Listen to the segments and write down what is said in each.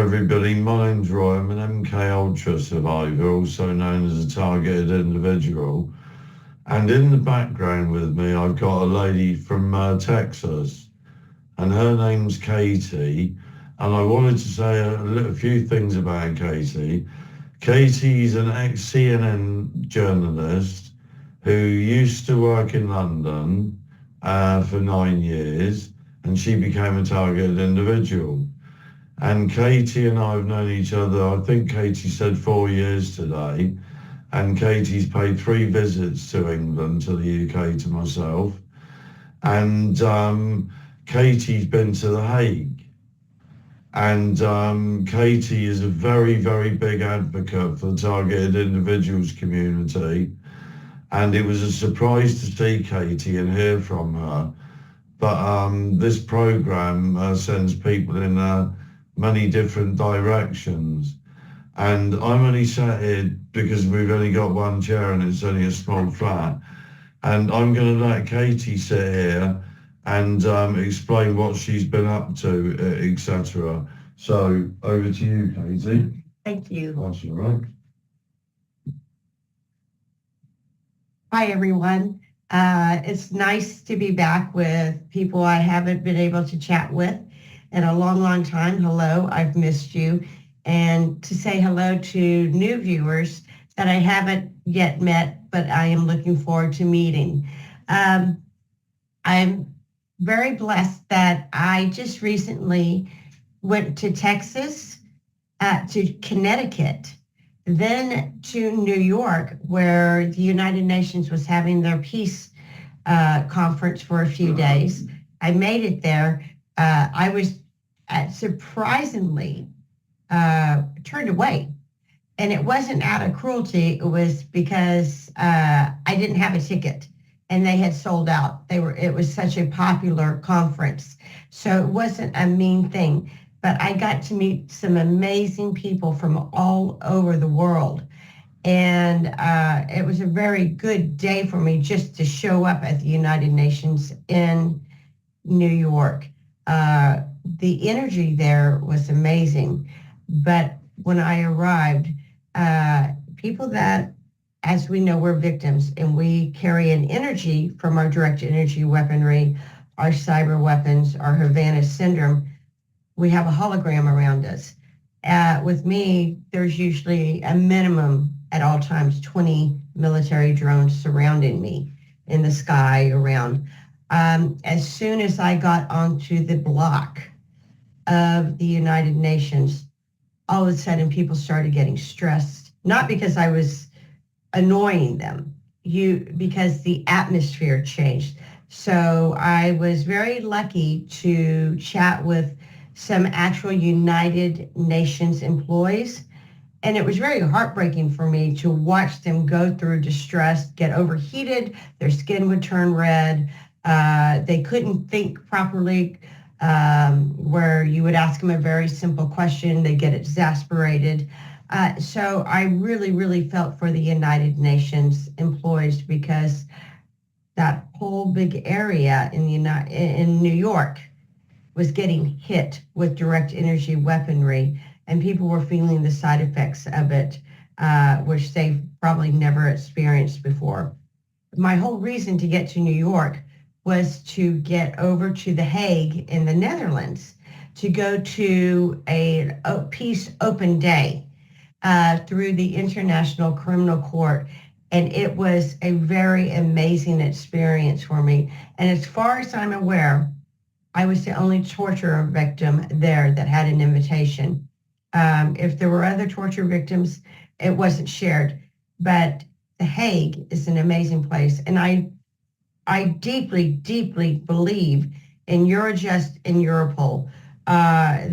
everybody. My name's Roy. I'm an MK Ultra survivor, also known as a targeted individual. And in the background with me, I've got a lady from Texas, and her name's Katie. And I wanted to say a few things about Katie. Katie's an ex-CNN journalist who used to work in London for 9 years, and she became a targeted individual. And Katie and I have known each other, I think Katie said 4 years today, and Katie's paid 3 visits to England, to the UK, to myself. And Katie's been to The Hague. And Katie is a very, very big advocate for the targeted individuals community. And it was a surprise to see Katie and hear from her. But this program sends people in many different directions. And I'm only sat here because we've only got one chair and it's only a small flat. And I'm going to let Katie sit here and explain what she's been up to, etc. So over to you, Katie. Thank you. That's all right. Hi, everyone. It's nice to be back with people I haven't been able to chat with in a long, long time. Hello, I've missed you. And to say hello to new viewers that I haven't yet met, but I am looking forward to meeting. I'm very blessed that I just recently went to Texas, to Connecticut, then to New York, where the United Nations was having their peace conference for a few days. I made it there. I was surprisingly turned away. And it wasn't out of cruelty. It was because I didn't have a ticket and they had sold out. It was such a popular conference. So it wasn't a mean thing. But I got to meet some amazing people from all over the world. And it was a very good day for me just to show up at the United Nations in New York. The energy there was amazing. But when I arrived, people that, as we know, we're victims and we carry an energy from our direct energy weaponry, our cyber weapons, our Havana syndrome, we have a hologram around us. With me, there's usually a minimum at all times 20 military drones surrounding me in the sky around. As soon as I got onto the block of the United Nations, all of a sudden people started getting stressed, not because I was annoying them, because the atmosphere changed. So I was very lucky to chat with some actual United Nations employees. And it was very heartbreaking for me to watch them go through distress, get overheated, their skin would turn red, they couldn't think properly, where you would ask them a very simple question, they get exasperated. So I really, really felt for the United Nations employees because that whole big area in New York was getting hit with direct energy weaponry, and people were feeling the side effects of it, which they've probably never experienced before. My whole reason to get to New York was to get over to The Hague in the Netherlands, to go to a peace open day through the International Criminal Court. And it was a very amazing experience for me. And as far as I'm aware, I was the only torture victim there that had an invitation. If there were other torture victims, it wasn't shared. But The Hague is an amazing place. And I deeply, deeply believe in Eurojust and Europol.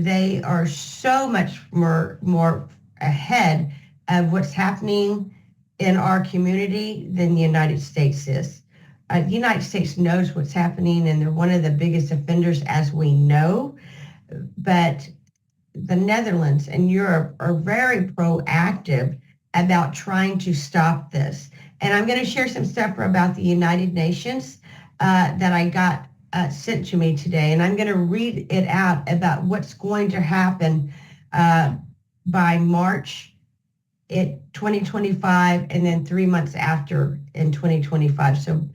They are so much more ahead of what's happening in our community than the United States is. The United States knows what's happening, and they're one of the biggest offenders, as we know. But the Netherlands and Europe are very proactive about trying to stop this. And I'm going to share some stuff about the United Nations that I got sent to me today. And I'm going to read it out about what's going to happen by March 2025, and then 3 months after in 2025. So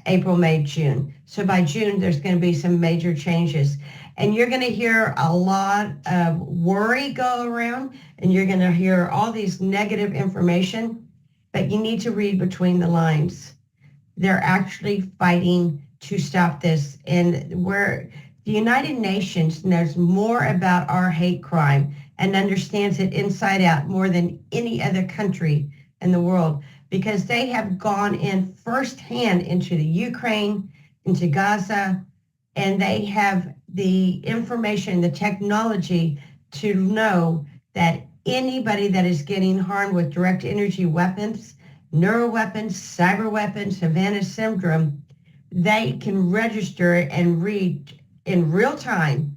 April, May, June. So by June, there's going to be some major changes. And you're going to hear a lot of worry go around, and you're going to hear all these negative information, but you need to read between the lines. They're actually fighting to stop this. And where the United Nations knows more about our hate crime and understands it inside out more than any other country in the world, because they have gone in firsthand into the Ukraine, into Gaza, and they have the information, the technology to know that anybody that is getting harmed with direct energy weapons, neuroweapons, cyber weapons, Havana syndrome, they can register and read in real time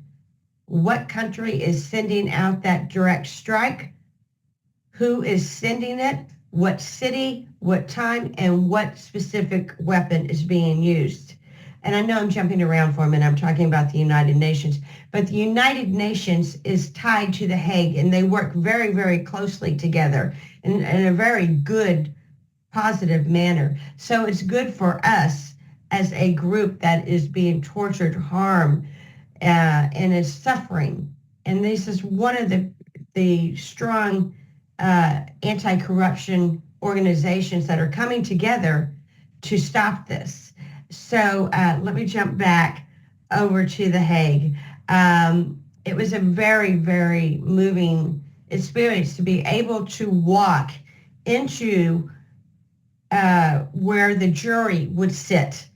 what country is sending out that direct strike, who is sending it, what city, what time, and what specific weapon is being used. And I know I'm jumping around for a minute. I'm talking about the United Nations, but the United Nations is tied to The Hague, and they work very, very closely together in a very good, positive manner. So it's good for us as a group that is being tortured, harmed, and is suffering. And this is one of the strong anti-corruption organizations that are coming together to stop this. So let me jump back over to The Hague. It was a very, very moving experience to be able to walk into where the jury would sit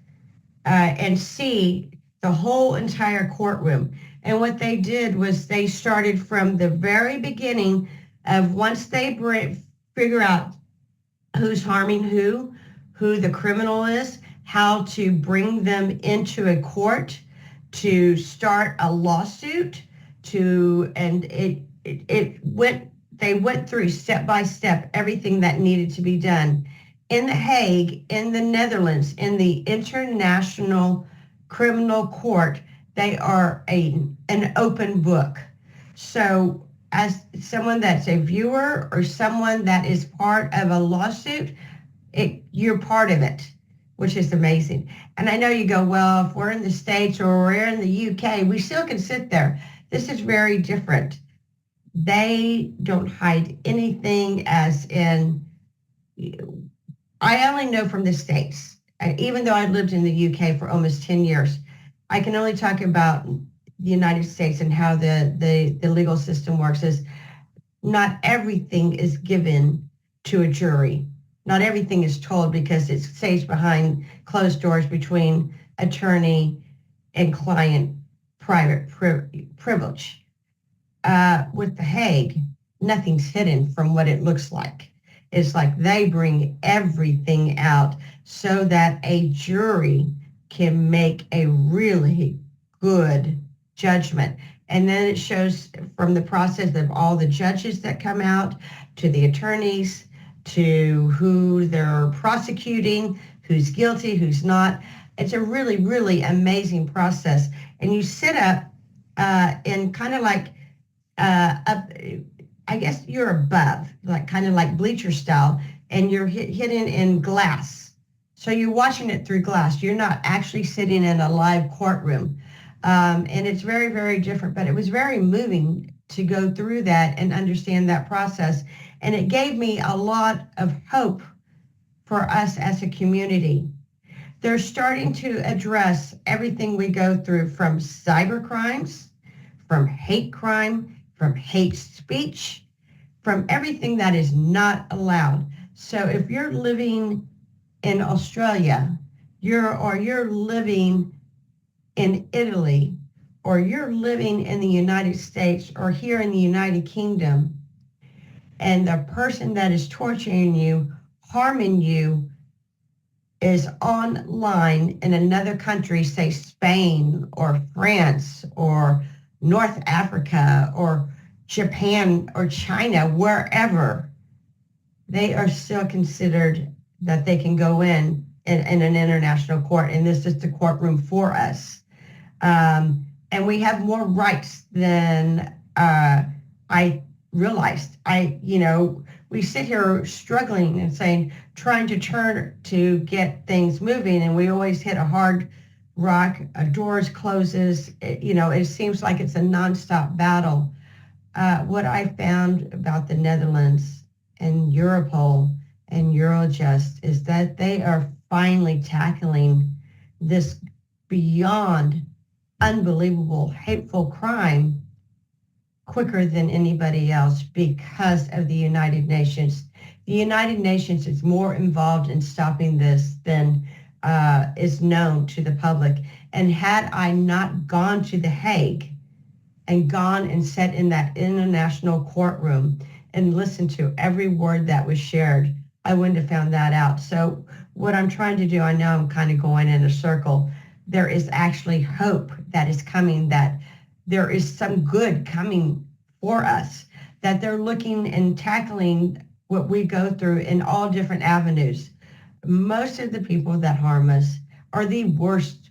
and see the whole entire courtroom. And what they did was they started from the very beginning of once they figure out who's harming who the criminal is, how to bring them into a court, to start a lawsuit, they went through step by step everything that needed to be done. In The Hague, in the Netherlands, in the International Criminal Court, they are an open book. So as someone that's a viewer or someone that is part of a lawsuit, you're part of it, which is amazing. And I know you go, well, if we're in the States or we're in the UK, we still can sit there. This is very different. They don't hide anything, as in, I only know from the States. Even though I lived in the UK for almost 10 years, I can only talk about the United States and how the legal system works. Is not everything is given to a jury. Not everything is told, because it stays behind closed doors between attorney and client, private privilege. With The Hague, nothing's hidden from what it looks like. It's like they bring everything out so that a jury can make a really good judgment. And then it shows from the process of all the judges that come out, to the attorneys, to who they're prosecuting, who's guilty, who's not. It's a really, really amazing process. And you sit up in kind of like up, I guess you're above, like kind of like bleacher style, and you're hidden in glass. So you're watching it through glass. You're not actually sitting in a live courtroom. And it's very, very different, but it was very moving to go through that and understand that process. And it gave me a lot of hope for us as a community. They're starting to address everything we go through, from cyber crimes, from hate crime, from hate speech, from everything that is not allowed. So if you're living in Australia, you're living in Italy, or you're living in the United States or here in the United Kingdom, and the person that is torturing you, harming you, is online in another country, say Spain or France or North Africa or Japan or China, wherever, they are still considered that they can go in an international court, and this is the courtroom for us. And we have more rights than I realized we sit here struggling and saying, trying to get things moving, and we always hit a hard rock, doors closes. It seems like it's a nonstop battle. What I found about the Netherlands and Europol and Eurojust is that they are finally tackling this beyond unbelievable hateful crime quicker than anybody else because of the United Nations. The United Nations is more involved in stopping this than is known to the public. And had I not gone to The Hague and gone and sat in that international courtroom and listened to every word that was shared, I wouldn't have found that out. So what I'm trying to do, I know I'm kind of going in a circle. There is actually hope that is coming, that there is some good coming for us, that they're looking and tackling what we go through in all different avenues. Most of the people that harm us are the worst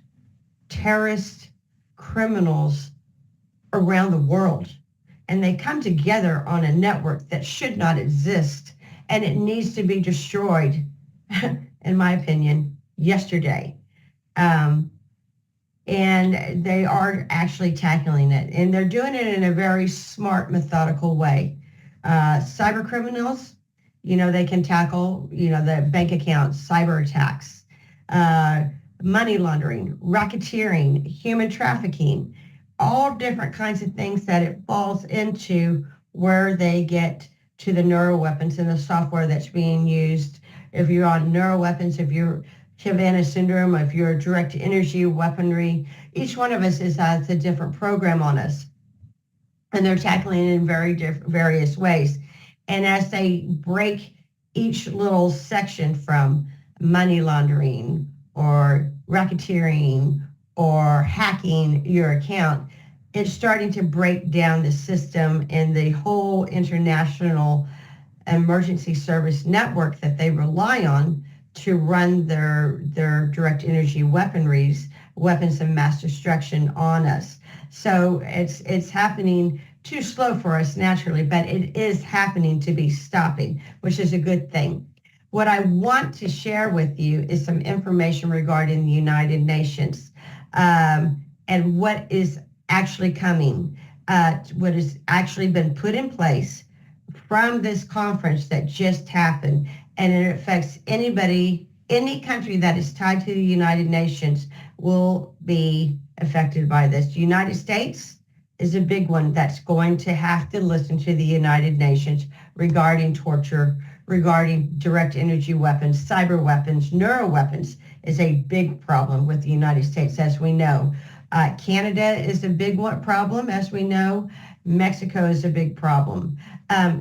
terrorist criminals around the world. And they come together on a network that should not exist, and it needs to be destroyed, in my opinion, yesterday. And they are actually tackling it. And they're doing it in a very smart, methodical way. Cyber criminals, they can tackle, the bank accounts, cyber attacks, money laundering, racketeering, human trafficking, all different kinds of things that it falls into where they get to the neuroweapons and the software that's being used. If you're on neuroweapons, if you're Havana syndrome, if you're direct energy weaponry, each one of us has a different program on us. And they're tackling it in various ways. And as they break each little section from money laundering or racketeering or hacking your account, it's starting to break down the system and the whole international emergency service network that they rely on to run their direct energy weapons of mass destruction on us. So it's happening too slow for us naturally, but it is happening to be stopping, which is a good thing. What I want to share with you is some information regarding the United Nations and what is actually coming, what has actually been put in place from this conference that just happened. And it affects anybody, any country that is tied to the United Nations will be affected by this. The United States is a big one that's going to have to listen to the United Nations regarding torture, regarding direct energy weapons, cyber weapons, neuroweapons is a big problem with the United States, as we know. Canada is a big problem, as we know. Mexico is a big problem.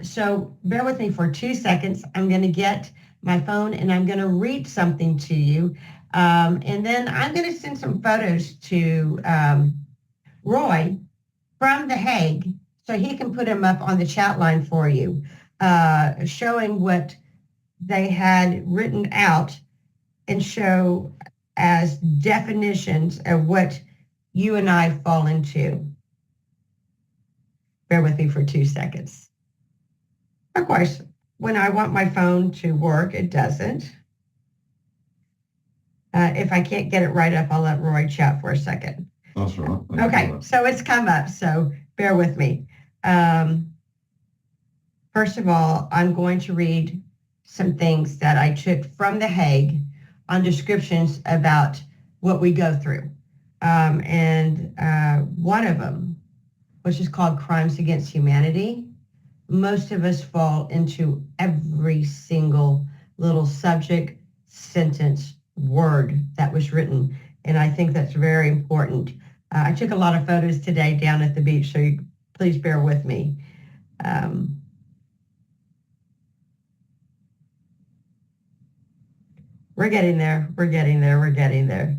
So bear with me for 2 seconds. I'm going to get my phone and I'm going to read something to you. And then I'm going to send some photos to Roy from The Hague so he can put them up on the chat line for you, showing what they had written out and show as definitions of what you and I fall into. Bear with me for 2 seconds. Of course, when I want my phone to work, it doesn't. If I can't get it right up, I'll let Roy chat for a second. That's right. Okay, so it's come up, so bear with me. First of all, I'm going to read some things that I took from The Hague on descriptions about what we go through. And one of them, which is called Crimes Against Humanity, most of us fall into every single little subject, sentence, word that was written. And I think that's very important. I took a lot of photos today down at the beach, so please bear with me. We're getting there. We're getting there. We're getting there.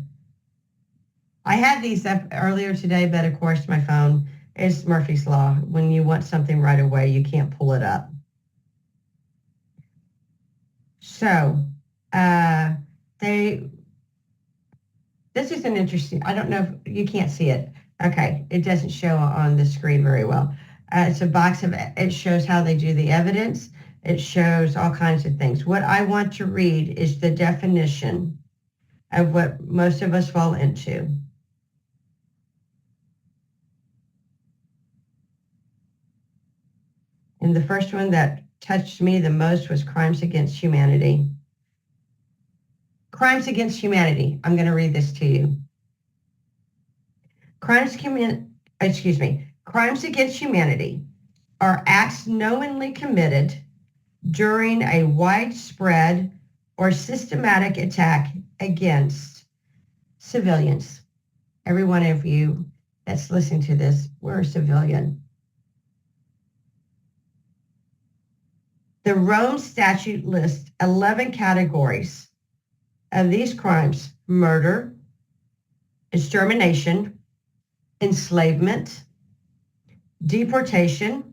I had these up earlier today, but of course my phone is Murphy's Law. When you want something right away, you can't pull it up. So this is an interesting, I don't know if you can't see it. Okay, it doesn't show on the screen very well. It's a box of, it shows how they do the evidence. It shows all kinds of things. What I want to read is the definition of what most of us fall into. And the first one that touched me the most was crimes against humanity. Crimes against humanity. I'm going to read this to you. Crimes against humanity are acts knowingly committed during a widespread or systematic attack against civilians. Every one of you that's listening to this, we're a civilian. The Rome Statute lists 11 categories of these crimes: murder, extermination, enslavement, deportation,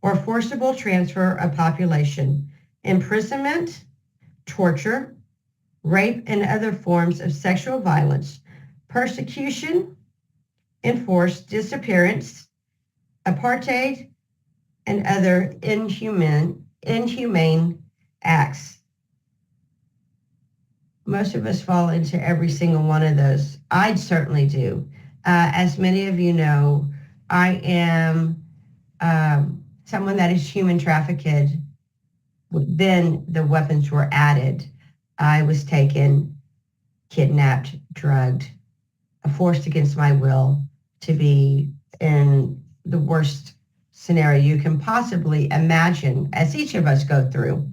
or forcible transfer of population, imprisonment, torture, rape and other forms of sexual violence, persecution, enforced disappearance, apartheid, and other inhumane acts. Most of us fall into every single one of those. I certainly do. As many of you know, I am someone that is human trafficked. Then the weapons were added. I was taken, kidnapped, drugged, forced against my will to be in the worst scenario you can possibly imagine, as each of us go through.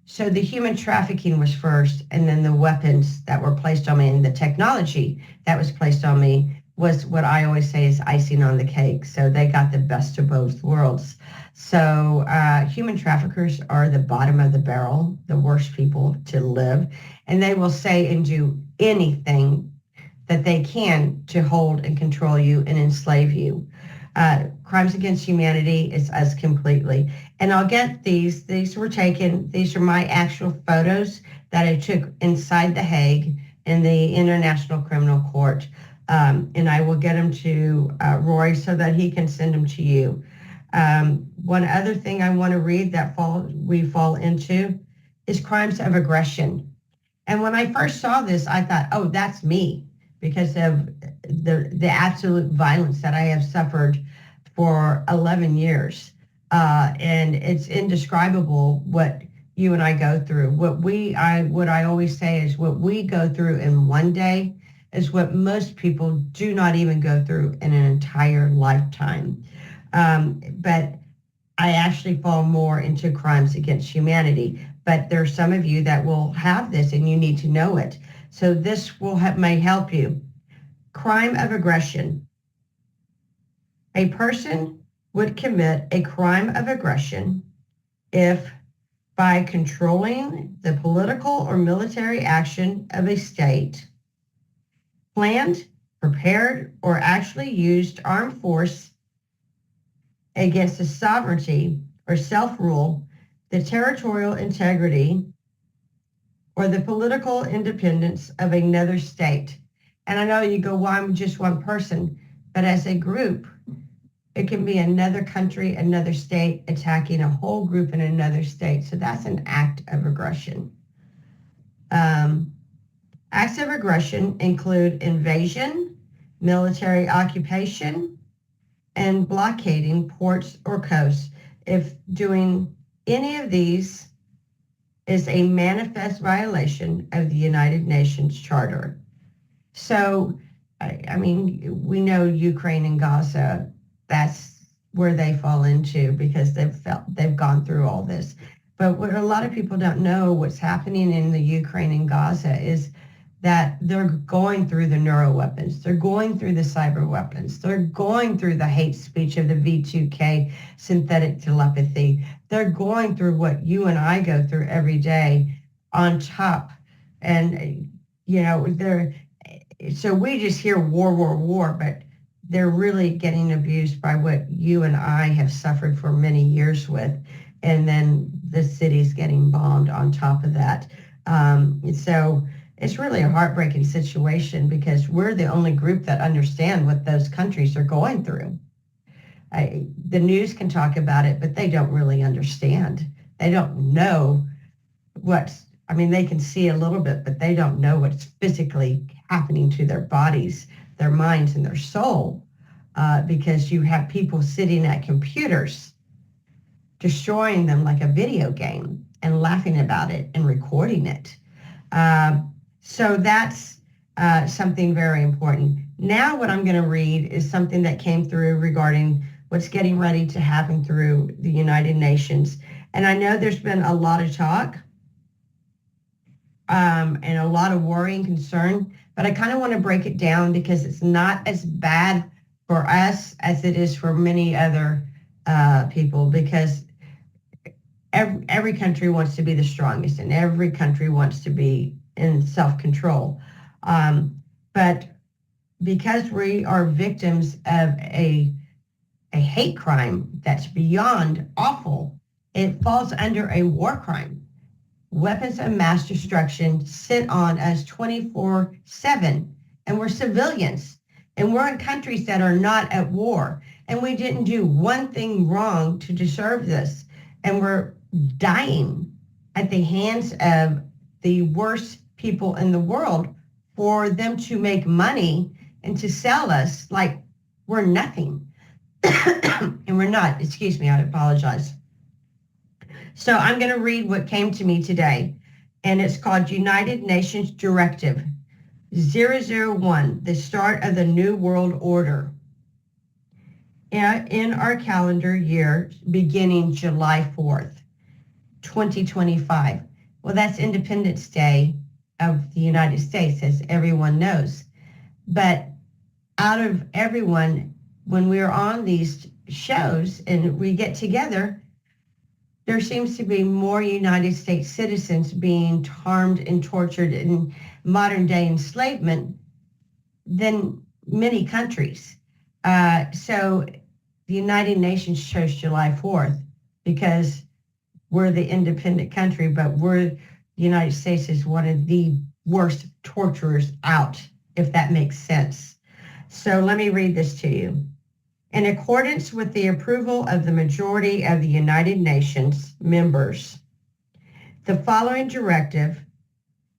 So the human trafficking was first, and then the weapons that were placed on me and the technology that was placed on me was what I always say is icing on the cake. So they got the best of both worlds. So human traffickers are the bottom of the barrel, the worst people to live, and they will say and do anything that they can to hold and control you and enslave you. Crimes against humanity is us completely. And I'll get these. These were taken. These are my actual photos that I took inside The Hague in the International Criminal Court. And I will get them to Roy so that he can send them to you. One other thing I want to read that we fall into is crimes of aggression. And when I first saw this, I thought, oh, that's me, because of the absolute violence that I have suffered for 11 years. And it's indescribable what you and I go through. What I always say is what we go through in one day is what most people do not even go through in an entire lifetime. But I actually fall more into crimes against humanity. But there are some of you that will have this and you need to know it. So this may help you. Crime of aggression. A person would commit a crime of aggression if, by controlling the political or military action of a state, planned, prepared, or actually used armed force against the sovereignty or self-rule, the territorial integrity, or the political independence of another state. And I know you go, well, I'm just one person, but as a group, it can be another country, another state attacking a whole group in another state. So that's an act of aggression. Acts of aggression include invasion, military occupation, and blockading ports or coasts. If doing any of these is a manifest violation of the United Nations Charter. So, I mean, we know Ukraine and Gaza, that's where they fall into because they've gone through all this. But what a lot of people don't know, what's happening in the Ukraine and Gaza is that they're going through the neuro weapons. They're going through the cyber weapons. They're going through the hate speech of the V2K synthetic telepathy. They're going through what you and I go through every day on top. And, you know, so we just hear war, war, war, but they're really getting abused by what you and I have suffered for many years with. And then the city's getting bombed on top of that. So it's really a heartbreaking situation because we're the only group that understand what those countries are going through. The news can talk about it, but they don't really understand. They don't know they can see a little bit, but they don't know what's physically happening to their bodies, their minds, and their soul, because you have people sitting at computers destroying them like a video game and laughing about it and recording it. So that's something very important. Now what I'm going to read is something that came through regarding what's getting ready to happen through the United Nations. And I know there's been a lot of talk and a lot of worry and concern, but I kind of want to break it down because it's not as bad for us as it is for many other people, because every country wants to be the strongest and every country wants to be in self-control. But because we are victims of a hate crime that's beyond awful, it falls under a war crime. Weapons of mass destruction sit on us 24/7, and we're civilians, and we're in countries that are not at war, and we didn't do one thing wrong to deserve this, and we're dying at the hands of the worst people in the world for them to make money and to sell us like we're nothing. And we're not. Excuse me, I apologize. So I'm going to read what came to me today, and it's called United Nations Directive 001, the start of the New World Order. In our calendar year beginning July 4th, 2025. Well, that's Independence Day of the United States, as everyone knows. But out of everyone, when we're on these shows and we get together, there seems to be more United States citizens being harmed and tortured in modern day enslavement than many countries. So the United Nations chose July 4th because we're the independent country, but the United States is one of the worst torturers out, if that makes sense. So let me read this to you. In accordance with the approval of the majority of the United Nations members, the following directive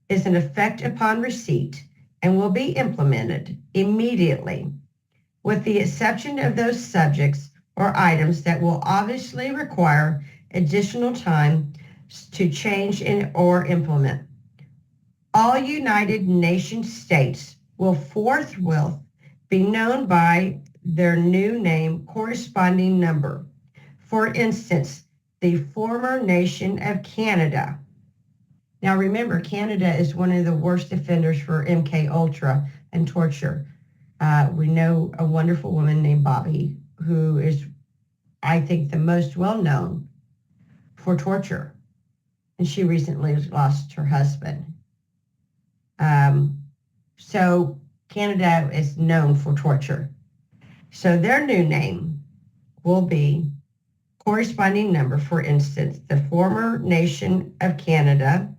is in effect upon receipt and will be implemented immediately, with the exception of those subjects or items that will obviously require additional time to change or implement. All United Nations states will forthwith be known by their new name corresponding number. For instance, the former nation of Canada. Now remember, Canada is one of the worst offenders for MK Ultra and torture. We know a wonderful woman named Bobby, who is, I think, the most well-known for torture. And she recently lost her husband. So Canada is known for torture. So their new name will be corresponding number. For instance, the former nation of Canada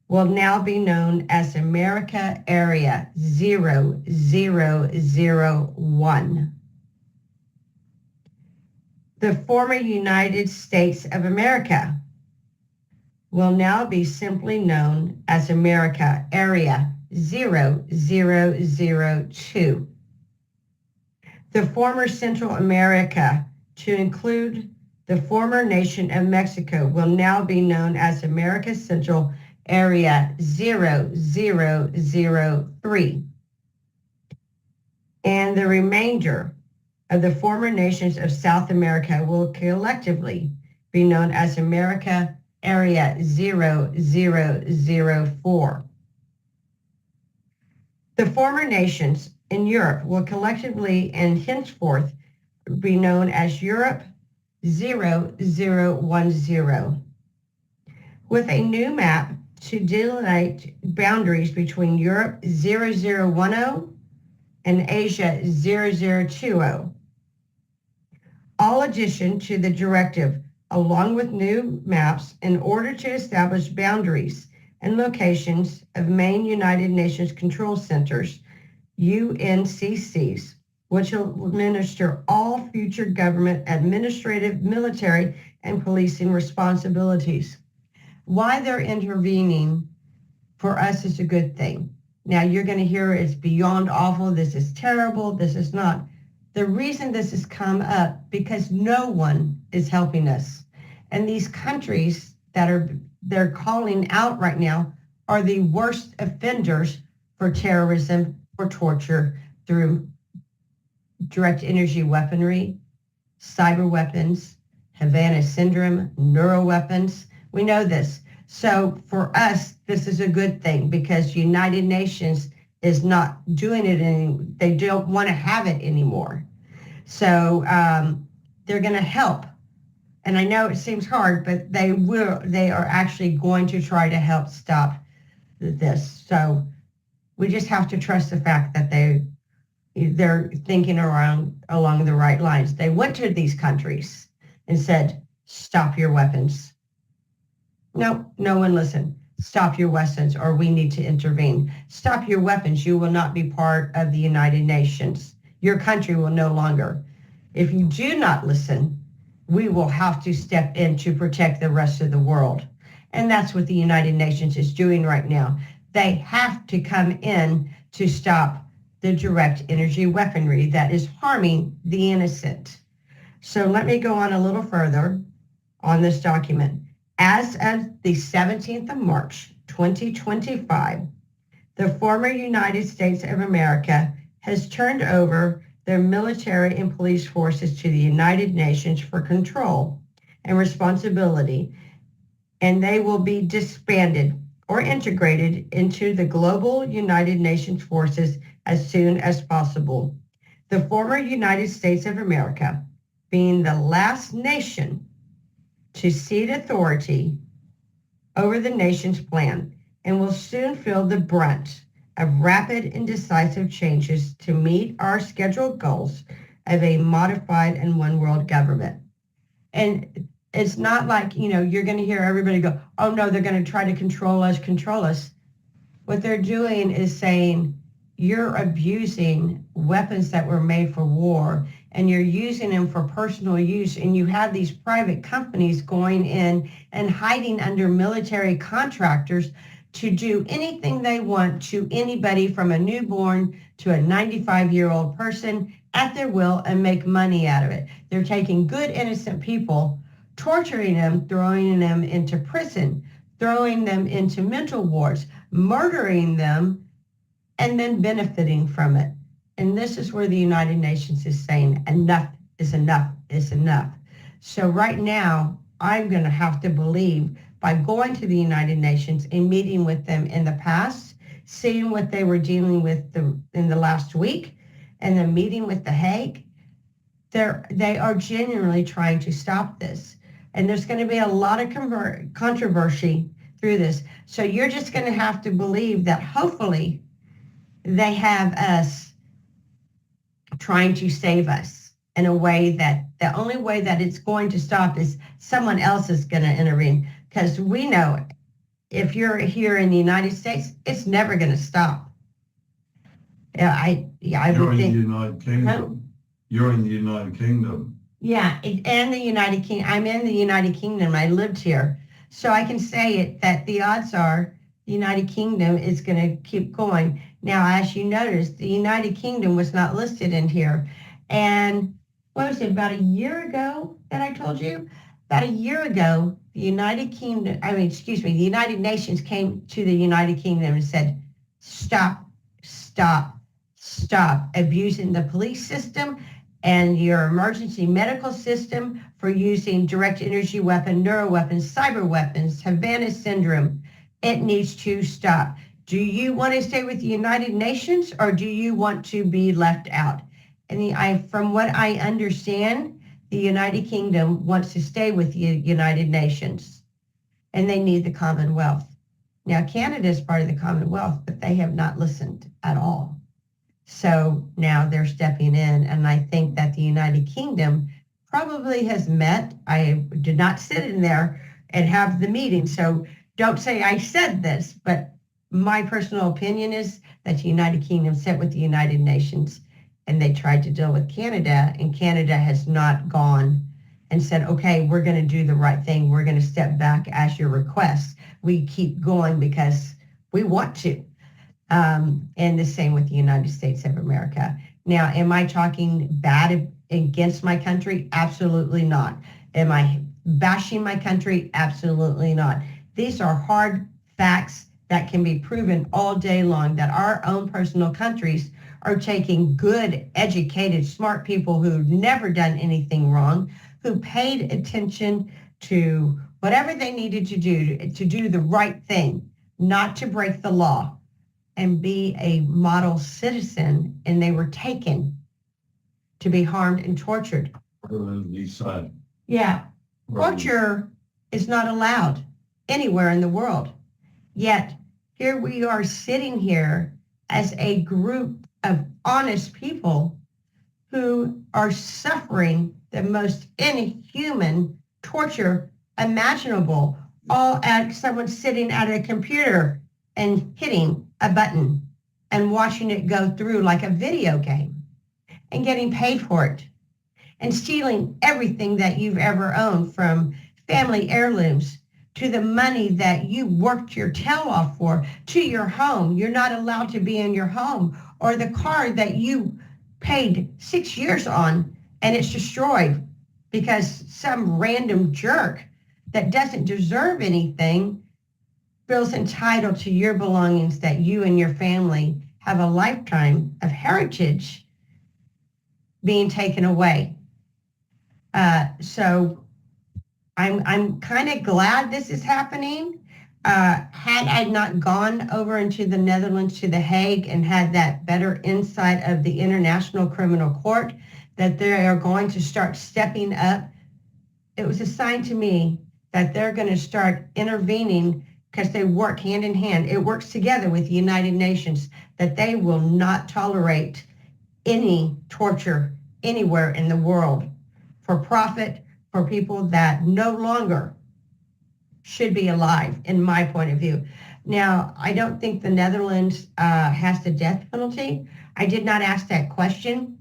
will now be known as America Area 0001. The former United States of America will now be simply known as America Area 0002. The former Central America, to include the former nation of Mexico, will now be known as America Central Area 0003. And the remainder of the former nations of South America will collectively be known as America Area 0004. The former nations in Europe will collectively and henceforth be known as Europe 0010, with a new map to delineate boundaries between Europe 0010 and Asia 0020. All addition to the directive, along with new maps, in order to establish boundaries and locations of main United Nations control centers, UNCCs, which will administer all future government, administrative, military, and policing responsibilities. Why they're intervening for us is a good thing. Now you're going to hear it's beyond awful. This is terrible. This is not. The reason this has come up because no one is helping us. And these countries that they're calling out right now are the worst offenders for terrorism, for torture, through direct energy weaponry, cyber weapons, Havana syndrome, neuroweapons. We know this. So for us, this is a good thing because United Nations is not doing it they don't want to have it anymore. So they're going to help. And I know it seems hard, but they are actually going to try to help stop this. So we just have to trust the fact that they're thinking along the right lines. They went to these countries and said, stop your weapons. No one listened. Stop your weapons or we need to intervene. Stop your weapons. You will not be part of the United Nations. Your country will no longer. If you do not listen, we will have to step in to protect the rest of the world. And that's what the United Nations is doing right now. They have to come in to stop the direct energy weaponry that is harming the innocent. So let me go on a little further on this document. As of the 17th of March, 2025, the former United States of America has turned over their military and police forces to the United Nations for control and responsibility, and they will be disbanded or integrated into the global United Nations forces as soon as possible. The former United States of America, being the last nation to cede authority over the nation's plan, and will soon feel the brunt of rapid and decisive changes to meet our scheduled goals of a modified and one world government. And it's not like, you're going to hear everybody go, oh no, they're going to try to control us. What they're doing is saying, you're abusing weapons that were made for war and you're using them for personal use. And you have these private companies going in and hiding under military contractors to do anything they want to anybody from a newborn to a 95-year-old person at their will and make money out of it. They're taking good, innocent people, torturing them, throwing them into prison, throwing them into mental wards, murdering them, and then benefiting from it. And this is where the United Nations is saying enough is enough is enough. So right now, I'm going to have to believe by going to the United Nations and meeting with them in the past, seeing what they were dealing with in the last week, and then meeting with The Hague, they are genuinely trying to stop this. And there's going to be a lot of controversy through this. So you're just going to have to believe that hopefully they have us trying to save us in a way that the only way that it's going to stop is someone else is going to intervene. Because we know if you're here in the United States, it's never going to stop. I You're would think. in the United Kingdom. You're in the United Kingdom. Yeah, and the United Kingdom. I'm in the United Kingdom. I lived here. So I can say it that the odds are the United Kingdom is going to keep going. Now, as you noticed, the United Kingdom was not listed in here. And what was it, about a year ago that I told you? About a year ago, the United Nations came to the United Kingdom and said, stop abusing the police system and your emergency medical system for using direct energy weapon, neuroweapons, cyber weapons, Havana syndrome. It needs to stop. Do you want to stay with the United Nations or do you want to be left out? And from what I understand, the United Kingdom wants to stay with the United Nations and they need the Commonwealth. Now, Canada is part of the Commonwealth, but they have not listened at all. So now they're stepping in, and I think that the United Kingdom probably has met. I did not sit in there and have the meeting, so don't say I said this, but my personal opinion is that the United Kingdom sat with the United Nations and they tried to deal with Canada, and Canada has not gone and said, okay, we're going to do the right thing. We're going to step back as your request. We keep going because we want to. And the same with the United States of America. Now, am I talking bad against my country? Absolutely not. Am I bashing my country? Absolutely not. These are hard facts that can be proven all day long, that our own personal countries are taking good, educated, smart people who've never done anything wrong, who paid attention to whatever they needed to do the right thing, not to break the law and be a model citizen, and they were taken to be harmed and tortured. Yeah, torture is not allowed anywhere in the world. Yet here we are sitting here as a group of honest people who are suffering the most inhuman torture imaginable, all at someone sitting at a computer and hitting a button and watching it go through like a video game and getting paid for it and stealing everything that you've ever owned, from family heirlooms to the money that you worked your tail off for, to your home. You're not allowed to be in your home, or the car that you paid 6 years on and it's destroyed because some random jerk that doesn't deserve anything feels entitled to your belongings that you and your family have a lifetime of heritage being taken away. So I'm kind of glad this is happening. Had I not gone over into the Netherlands to The Hague and had that better insight of the International Criminal Court, that they are going to start stepping up, it was a sign to me that they're going to start intervening, because they work hand in hand. It works together with the United Nations, that they will not tolerate any torture anywhere in the world for profit, for people that no longer should be alive, in my point of view. Now, I don't think the Netherlands has the death penalty. I did not ask that question,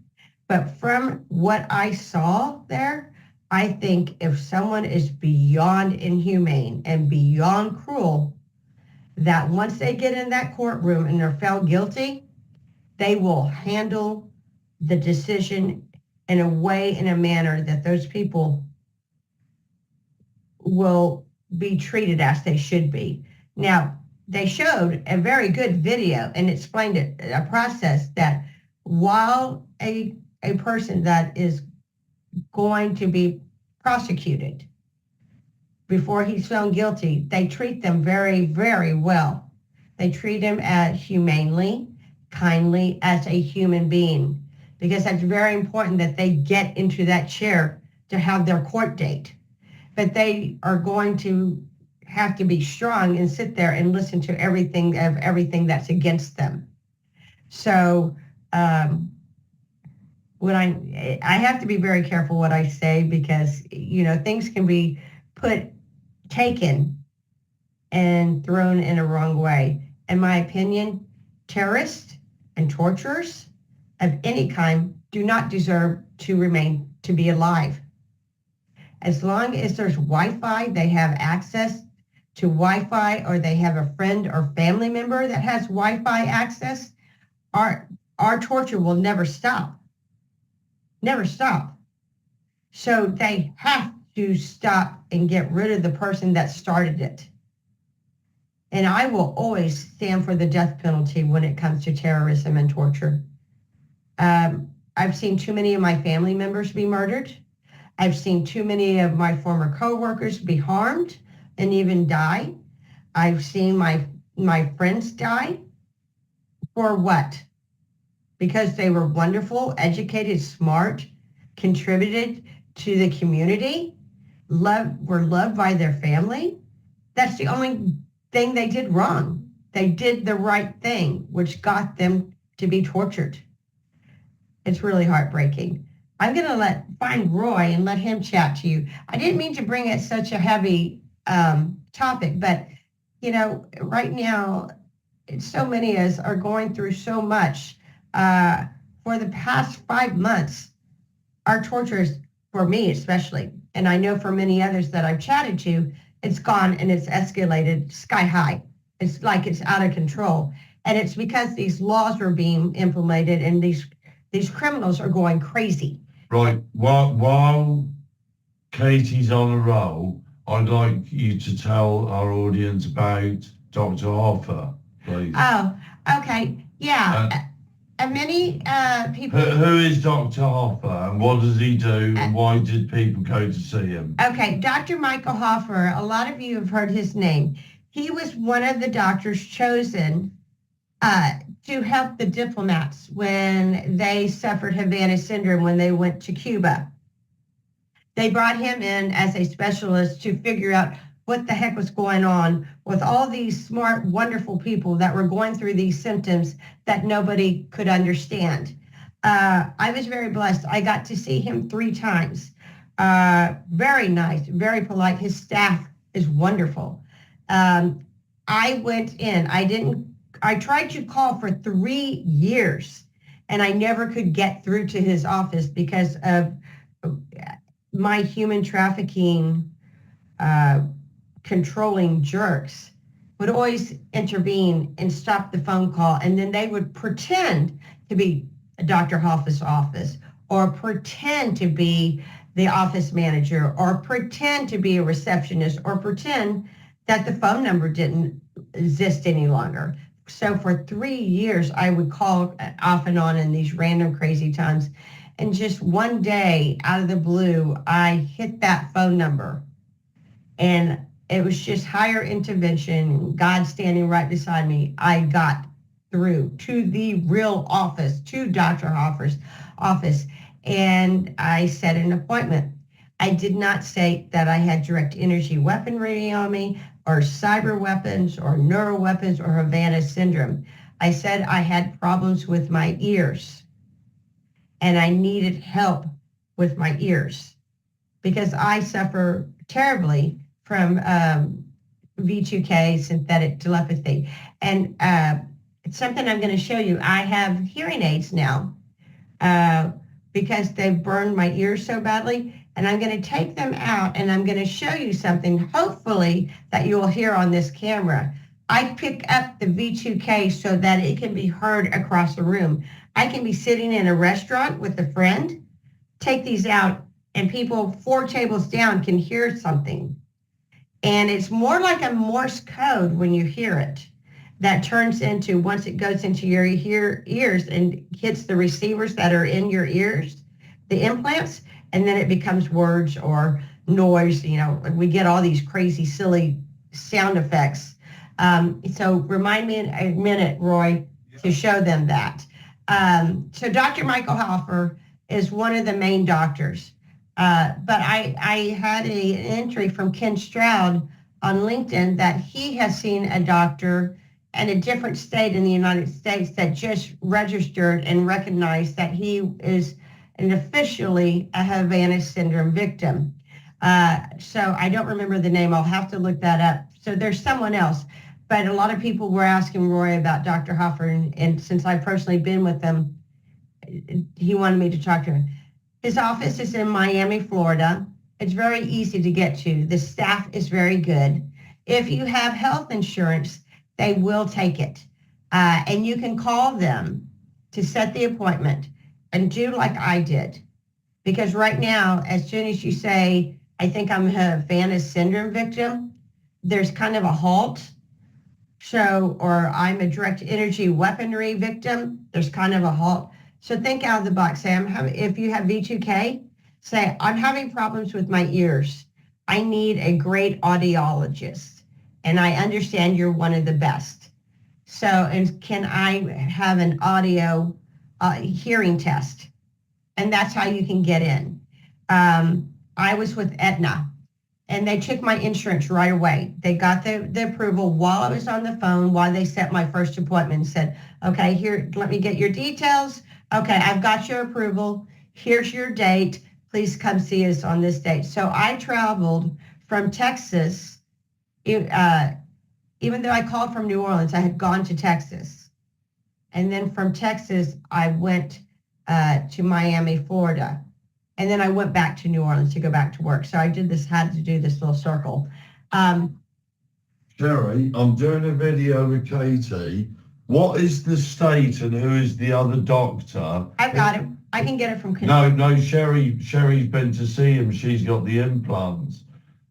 but from what I saw there, I think if someone is beyond inhumane and beyond cruel, that once they get in that courtroom and they're found guilty, they will handle the decision in a way, in a manner that those people will be treated as they should be. Now, they showed a very good video and explained it, a process that while a person that is going to be prosecuted, before he's found guilty, they treat them very, very well. They treat him as humanely, kindly, as a human being, because that's very important that they get into that chair to have their court date. But they are going to have to be strong and sit there and listen to everything that's against them. So when I have to be very careful what I say, because things can be taken and thrown in a wrong way. In my opinion, terrorists and torturers of any kind do not deserve to be alive. As long as there's Wi-Fi, they have access to Wi-Fi, or they have a friend or family member that has Wi-Fi access, our torture will never stop. Never stop. So they have to stop and get rid of the person that started it. And I will always stand for the death penalty when it comes to terrorism and torture. I've seen too many of my family members be murdered. I've seen too many of my former coworkers be harmed and even die. I've seen my friends die. For what? Because they were wonderful, educated, smart, contributed to the community, were loved by their family. That's the only thing they did wrong. They did the right thing, which got them to be tortured. It's really heartbreaking. I'm going to find Roy and let him chat to you. I didn't mean to bring it such a heavy topic, but right now, so many of us are going through so much for the past 5 months, our torture is, for me especially, and I know for many others that I've chatted to, it's gone and it's escalated sky high. It's like it's out of control. And it's because these laws are being implemented and these criminals are going crazy. Right. While Katie's on a roll, I'd like you to tell our audience about Dr. Hoffer, please. Oh, okay. Yeah. Many people... Who is Dr. Hoffer and what does he do and why did people go to see him? Okay, Dr. Michael Hoffer, a lot of you have heard his name. He was one of the doctors chosen to help the diplomats when they suffered Havana syndrome when they went to Cuba. They brought him in as a specialist to figure out what the heck was going on with all these smart, wonderful people that were going through these symptoms that nobody could understand. I was very blessed. I got to see him 3 times. Very nice, very polite. His staff is wonderful. I went in. I tried to call for 3 years and I never could get through to his office because of my human trafficking controlling jerks would always intervene and stop the phone call. And then they would pretend to be Dr. Hoffer's office or pretend to be the office manager or pretend to be a receptionist or pretend that the phone number didn't exist any longer. So for 3 years, I would call off and on in these random crazy times. And just one day out of the blue, I hit that phone number and it was just higher intervention, God standing right beside me. I got through to the real office, to Dr. Hoffer's office, and I set an appointment. I did not say that I had direct energy weaponry on me or cyber weapons or neural weapons or Havana syndrome. I said I had problems with my ears and I needed help with my ears because I suffer terribly from V2K, synthetic telepathy. And it's something I'm going to show you. I have hearing aids now because they've burned my ears so badly. And I'm going to take them out and I'm going to show you something, hopefully, that you will hear on this camera. I pick up the V2K so that it can be heard across the room. I can be sitting in a restaurant with a friend, take these out, and people 4 tables down can hear something. And it's more like a Morse code when you hear it. That turns into, once it goes into your ears and hits the receivers that are in your ears, the implants, and then it becomes words or noise. You know, we get all these crazy, silly sound effects. So remind me in a minute, Roy, to show them that. So Dr. Michael Hoffer is one of the main doctors. But I had an entry from Ken Stroud on LinkedIn that he has seen a doctor in a different state in the United States that just registered and recognized that he is an officially a Havana syndrome victim. So I don't remember the name. I'll have to look that up. So there's someone else. But a lot of people were asking Roy about Dr. Hoffer, and since I've personally been with him, he wanted me to talk to him. His office is in Miami, Florida. It's very easy to get to. The staff is very good. If you have health insurance, they will take it. And you can call them to set the appointment and do like I did. Because right now, as soon as you say, I think I'm a Havana syndrome victim, there's kind of a halt. So, or I'm a direct energy weaponry victim, there's kind of a halt. So think out of the box. Say, if you have V2K, say, I'm having problems with my ears. I need a great audiologist. And I understand you're one of the best. So, and can I have an audio hearing test? And that's how you can get in. I was with Aetna, and they took my insurance right away. They got the approval while I was on the phone, while they set my first appointment and said, okay, here, let me get your details. Okay, I've got your approval. Here's your date. Please come see us on this date. So I traveled from Texas. Even though I called from New Orleans, I had gone to Texas. And then from Texas, I went to Miami, Florida. And then I went back to New Orleans to go back to work. So I had to do this little circle. Sherry, I'm doing a video with Katie. What is the state and who is the other doctor? I've got it. I can get it from... No, Sherry's been to see him. She's got the implants.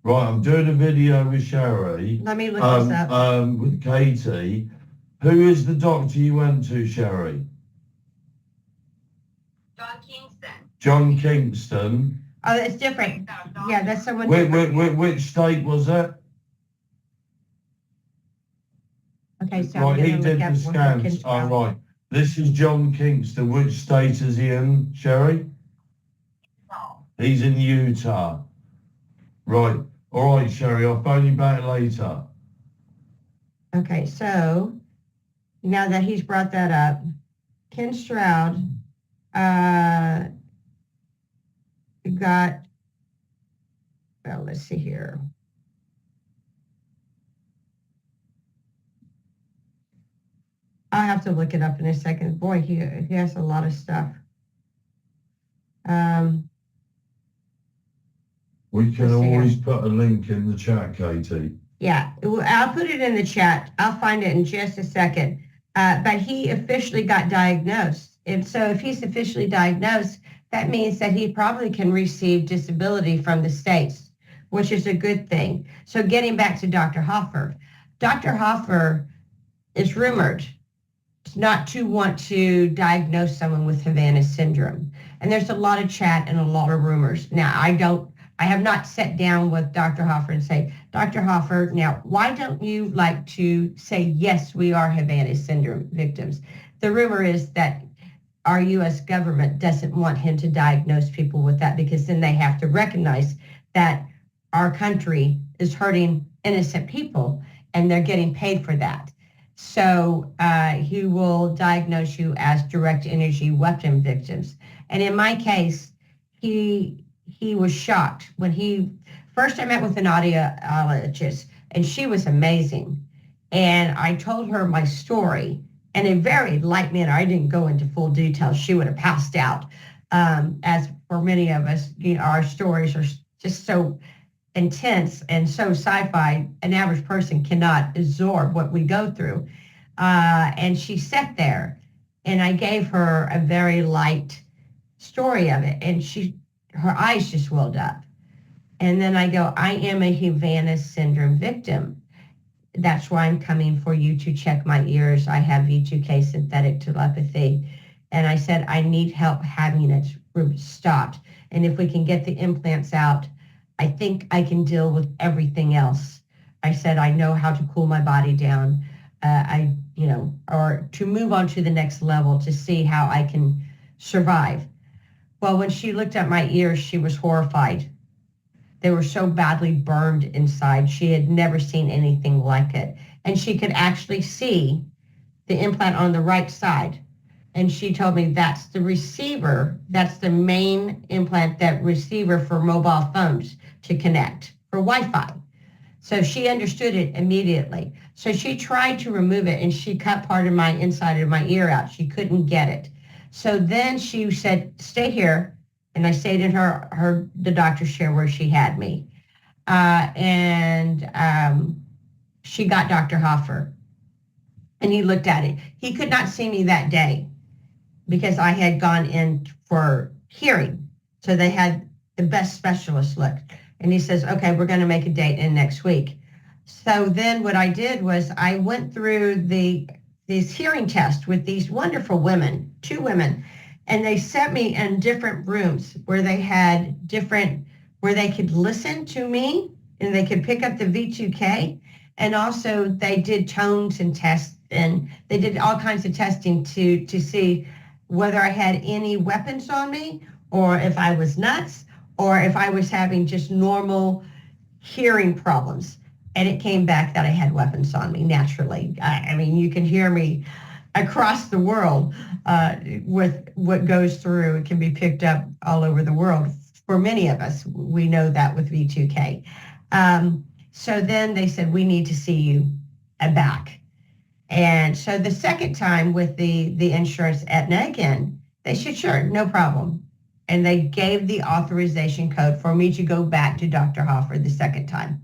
Right, I'm doing a video with Sherry. Let me look this up. With Katie. Who is the doctor you went to, Sherry? John Kingston. Oh, it's different. Yeah, that's someone different. Which state was it? Okay, so right, he did the scans. Oh, right. This is John Kingston. Which state is he in, Sherry? He's in Utah. Right. All right, Sherry, I'll phone you back later. Okay, so now that he's brought that up, Ken Stroud got, well, let's see here. I'll have to look it up in a second. Boy, he has a lot of stuff. We can always put a link in the chat, Katie. Yeah, I'll put it in the chat. I'll find it in just a second. But he officially got diagnosed. And so if he's officially diagnosed, that means that he probably can receive disability from the states, which is a good thing. So getting back to Dr. Hoffer is rumored not to want to diagnose someone with Havana syndrome. And there's a lot of chat and a lot of rumors. Now, I have not sat down with Dr. Hoffer and say, Dr. Hoffer, now, why don't you like to say, yes, we are Havana syndrome victims? The rumor is that our U.S. government doesn't want him to diagnose people with that, because then they have to recognize that our country is hurting innocent people and they're getting paid for that. So he will diagnose you as direct energy weapon victims. And in my case, he was shocked when first I met with an audiologist, and she was amazing. And I told her my story in a very light manner. I didn't go into full detail. She would have passed out. As for many of us, our stories are just so intense and so sci-fi, an average person cannot absorb what we go through. And she sat there, and I gave her a very light story of it, and her eyes just welled up. And then I go, I am a Havana syndrome victim. That's why I'm coming for you to check my ears. I have V2K synthetic telepathy. And I said, I need help having it stopped. And if we can get the implants out, I think I can deal with everything else. I said, I know how to cool my body down, or to move on to the next level to see how I can survive. Well, when she looked at my ears, she was horrified. They were so badly burned inside. She had never seen anything like it. And she could actually see the implant on the right side. And she told me that's the receiver, that's the main implant, that receiver for mobile phones to connect for Wi-Fi. So she understood it immediately. So she tried to remove it, and she cut part of my inside of my ear out. She couldn't get it. So then she said, stay here. And I stayed in the doctor's chair where she had me. She got Dr. Hoffer, and he looked at it. He could not see me that day because I had gone in for hearing. So they had the best specialist look. And he says, okay, we're going to make a date in next week. So then what I did was I went through these hearing tests with these wonderful women, 2 women, and they set me in different rooms where they could listen to me, and they could pick up the V2K. And also they did tones and tests, and they did all kinds of testing to see whether I had any weapons on me, or if I was nuts, or if I was having just normal hearing problems. And it came back that I had weapons on me naturally. I mean, you can hear me across the world with what goes through. It can be picked up all over the world. For many of us, we know that with V2K. So then they said, we need to see you back. And so the second time with the insurance Aetna again, They said, sure, no problem. And they gave the authorization code for me to go back to Dr. Hoffer the second time.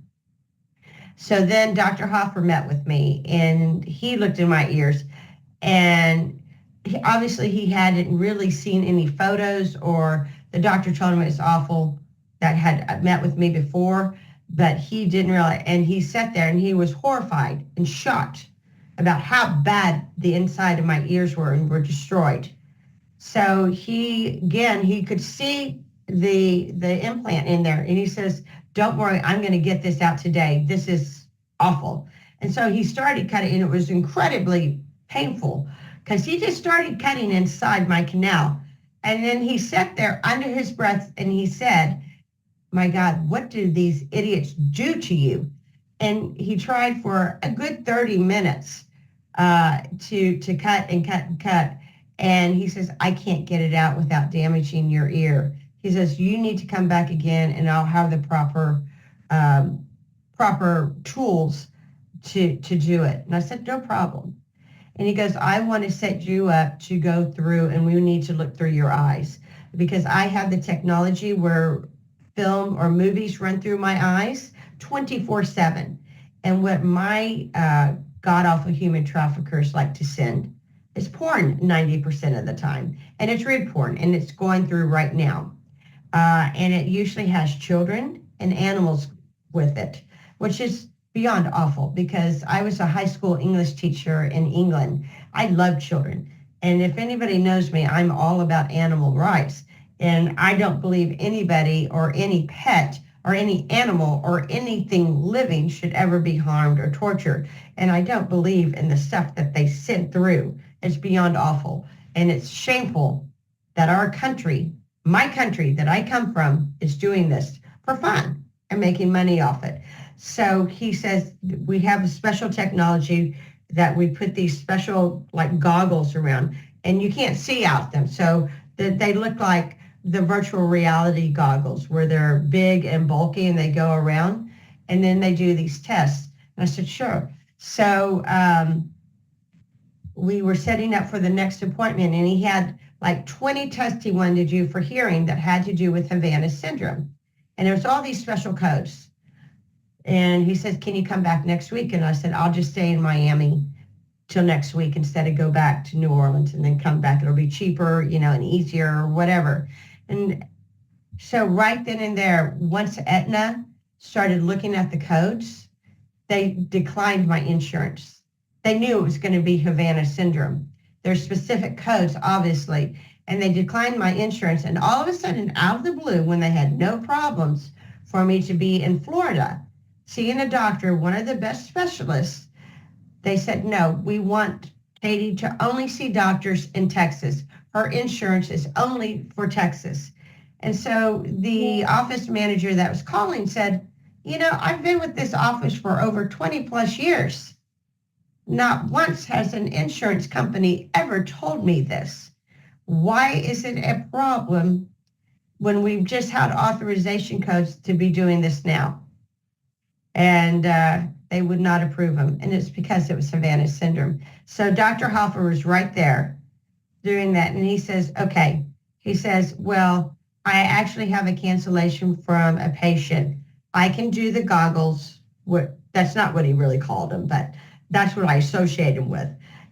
So then Dr. Hoffer met with me, and he looked in my ears, and obviously he hadn't really seen any photos, or the doctor told him it's awful that had met with me before, but he didn't realize, and he sat there and he was horrified and shocked about how bad the inside of my ears were and were destroyed. So he could see the implant in there, and he says, don't worry, I'm going to get this out today. This is awful. And so he started cutting, and it was incredibly painful because he just started cutting inside my canal. And then he sat there under his breath and he said, my God, what do these idiots do to you? And he tried for a good 30 minutes to cut and cut and cut. And he says, I can't get it out without damaging your ear. He says, you need to come back again and I'll have the proper tools to do it. And I said, no problem. And he goes, I want to set you up to go through, and we need to look through your eyes, because I have the technology where film or movies run through my eyes 24/7. And what my god-awful human traffickers like to send is porn 90% of the time. And it's red porn, and it's going through right now. And it usually has children and animals with it, which is beyond awful, because I was a high school English teacher in England. I love children. And if anybody knows me, I'm all about animal rights. And I don't believe anybody or any pet or any animal or anything living should ever be harmed or tortured. And I don't believe in the stuff that they sent through. It's beyond awful. And it's shameful that our country, my country that I come from, is doing this for fun and making money off it. So he says, we have a special technology that we put these special like goggles around, and you can't see out them. So they look like the virtual reality goggles, where they're big and bulky and they go around, and then they do these tests. And I said, sure. So we were setting up for the next appointment, and he had like 20 tests he wanted to do for hearing that had to do with Havana syndrome. And there was all these special codes. And he said, can you come back next week? And I said, I'll just stay in Miami till next week instead of go back to New Orleans and then come back. It'll be cheaper, and easier or whatever. And so right then and there, once Aetna started looking at the codes, they declined my insurance. They knew it was going to be Havana syndrome. There's specific codes, obviously, and they declined my insurance. And all of a sudden, out of the blue, when they had no problems for me to be in Florida, seeing a doctor, one of the best specialists, they said, no, we want Katie to only see doctors in Texas. Her insurance is only for Texas. And so the office manager that was calling said, I've been with this office for over 20 plus years. Not once has an insurance company ever told me this. Why is it a problem when we've just had authorization codes to be doing this now? And they would not approve them. And it's because it was Havana syndrome. So Dr. Hoffer was right there doing that. And he says, okay. He says, well, I actually have a cancellation from a patient. I can do the goggles. That's not what he really called them, but that's what I associate him with.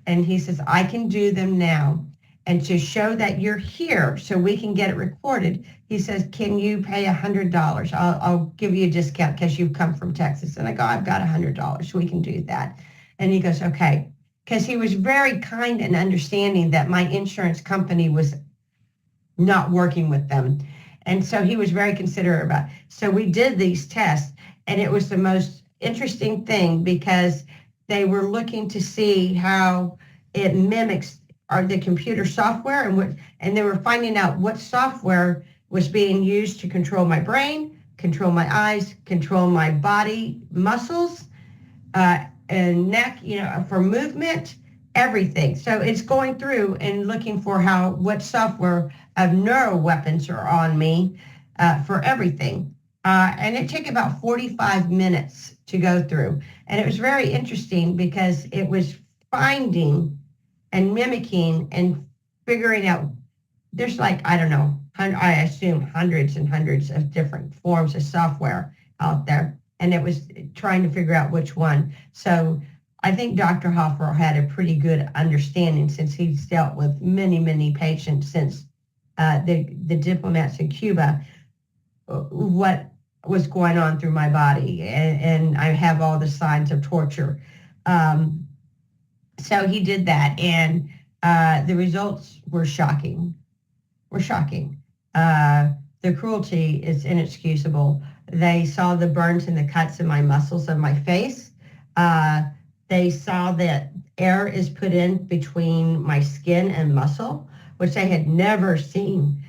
And he says, I can do them now. And to show that you're here so we can get it recorded, he says, can you pay $100? I'll give you a discount because you've come from Texas. And I go, I've got $100, so we can do that. And he goes, okay. Because he was very kind and understanding that my insurance company was not working with them. And so he was very considerate about it. So we did these tests, and it was the most interesting thing because they were looking to see how it mimics the computer software, and they were finding out what software was being used to control my brain, control my eyes, control my body muscles, and neck, for movement, everything. So it's going through and looking for what software of neural weapons are on me for everything. And it took about 45 minutes to go through. And it was very interesting because it was finding and mimicking and figuring out there's like, I don't know, I assume hundreds and hundreds of different forms of software out there. And it was trying to figure out which one. So I think Dr. Hoffer had a pretty good understanding since he's dealt with many, many patients since the diplomats in Cuba, what was going on through my body. And I have all the signs of torture. So he did that. And the results were shocking. The cruelty is inexcusable. They saw the burns and the cuts in my muscles of my face. They saw that air is put in between my skin and muscle, which I had never seen.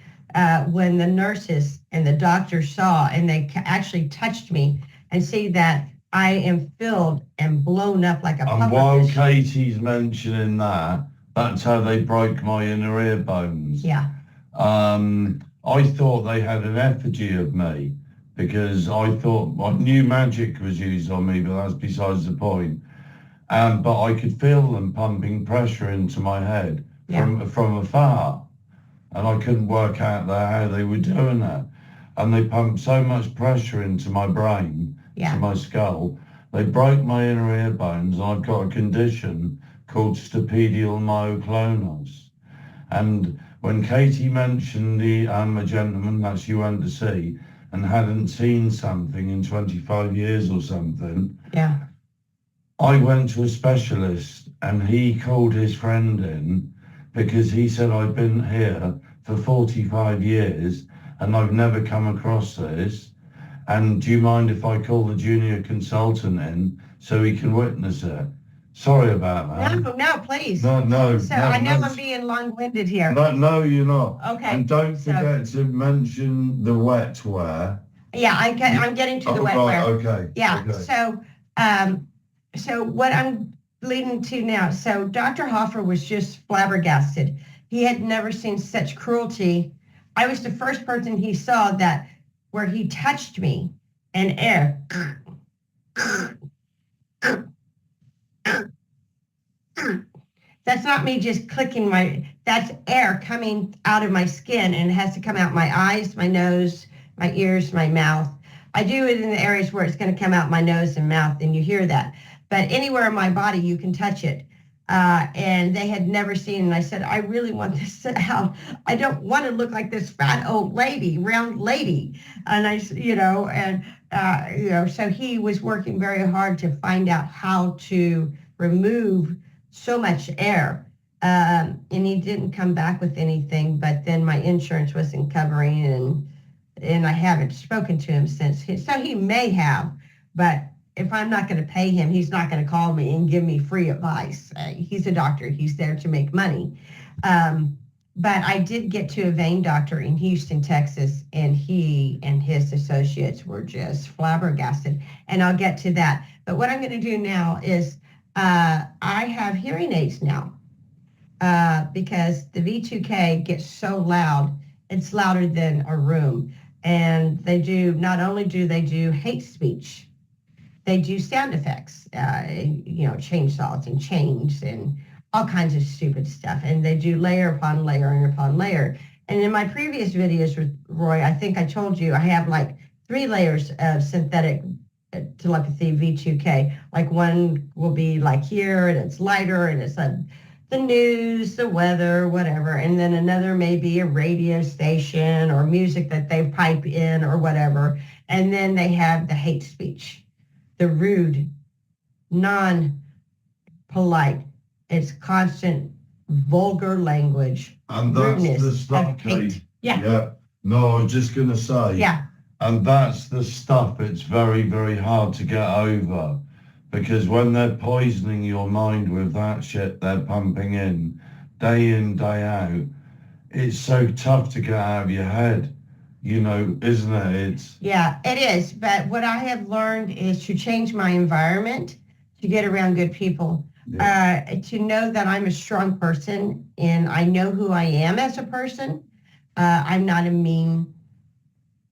When the nurses and the doctors saw, and they actually touched me and see that I am filled and blown up like a puffer And while fish. Katie's mentioning that, that's how they broke my inner ear bones. Yeah. I thought they had an effigy of me because I knew magic was used on me, but that's besides the point. But I could feel them pumping pressure into my head from afar, and I couldn't work out how they were doing that. And they pumped so much pressure into my brain, to my skull, they broke my inner ear bones, and I've got a condition called stapedial myoclonus. And when Katie mentioned a gentleman that she went to see and hadn't seen something in 25 years or something, I went to a specialist and he called his friend in because he said, I've been here for 45 years and I've never come across this. And do you mind if I call the junior consultant in so he can witness it? Sorry about that. No, please. No. So I know I'm being long-winded here. No, you're not. Okay. And don't forget to mention the wetware. Yeah, I'm getting to the wetware. Okay. Yeah. Okay. So what I'm leading to now. So Dr. Hoffer was just flabbergasted. He had never seen such cruelty. I was the first person he saw that where he touched me and air. That's not me just clicking that's air coming out of my skin, and it has to come out my eyes, my nose, my ears, my mouth. I do it in the areas where it's going to come out my nose and mouth, and you hear that. But anywhere in my body, you can touch it. And they had never seen, and I said, I really want this out. I don't want to look like this fat old lady, round lady. And so he was working very hard to find out how to remove so much air. And he didn't come back with anything, but then my insurance wasn't covering, and I haven't spoken to him since. So he may have, but if I'm not going to pay him, he's not going to call me and give me free advice. He's a doctor. He's there to make money. But I did get to a vein doctor in Houston, Texas, and he and his associates were just flabbergasted. And I'll get to that. But what I'm going to do now is I have hearing aids now because the V2K gets so loud. It's louder than a room. And not only do they do hate speech, they do sound effects, chainsaws and chains and all kinds of stupid stuff. And they do layer upon layer and upon layer. And in my previous videos with Roy, I think I told you I have like 3 layers of synthetic telepathy V2K. Like one will be like here and it's lighter and it's like the news, the weather, whatever. And then another may be a radio station or music that they pipe in or whatever. And then they have the hate speech, the rude, non-polite. It's constant, vulgar language. And that's the stuff, Kate. Yeah. No, I was just going to say. Yeah. And that's the stuff it's very, very hard to get over. Because when they're poisoning your mind with that shit they're pumping in, day out, it's so tough to get out of your head. Isn't it? Yeah, it is. But what I have learned is to change my environment, to get around good people, to know that I'm a strong person and I know who I am as a person. I'm not a mean,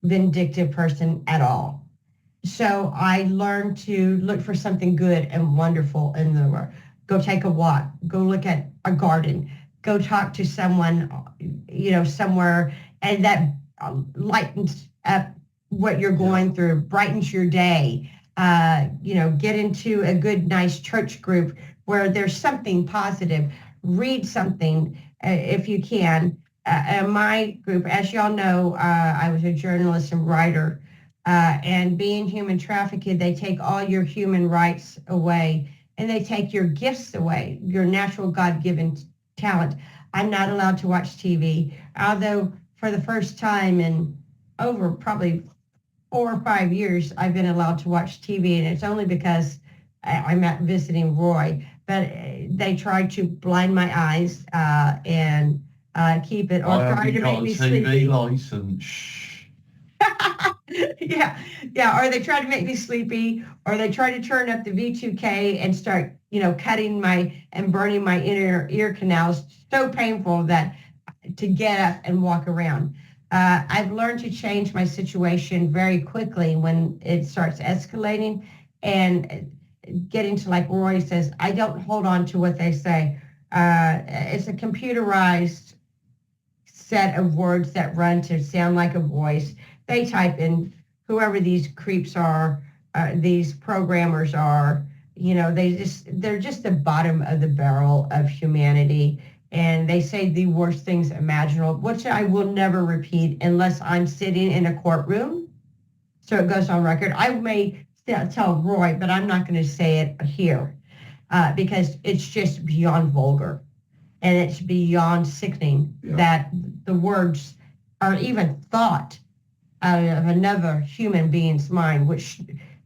vindictive person at all. So I learned to look for something good and wonderful in the world. Go take a walk. Go look at a garden. go talk to someone, somewhere, and that lightens up what you're going through, brightens your day. Get into a good, nice church group where there's something positive. Read something if you can. My group, as y'all know, I was a journalist and writer, and being human trafficked, they take all your human rights away, and they take your gifts away, your natural God-given talent. I'm not allowed to watch TV, although for the first time in over probably 4 or 5 years, I've been allowed to watch TV, and it's only because I'm out visiting Roy. But they tried to blind my eyes and keep it, or try to make me sleepy. License. Shh. yeah. Or they try to make me sleepy, or they try to turn up the V2K and start, cutting and burning my inner ear canals. So painful that to get up and walk around. I've learned to change my situation very quickly when it starts escalating and getting to, like Roy says, I don't hold on to what they say. It's a computerized set of words that run to sound like a voice. They type in whoever these creeps are, these programmers are, they're just the bottom of the barrel of humanity. And they say the worst things imaginable, which I will never repeat unless I'm sitting in a courtroom. So it goes on record. I may tell Roy, but I'm not going to say it here because it's just beyond vulgar. And it's beyond sickening that the words are even thought out of another human being's mind, which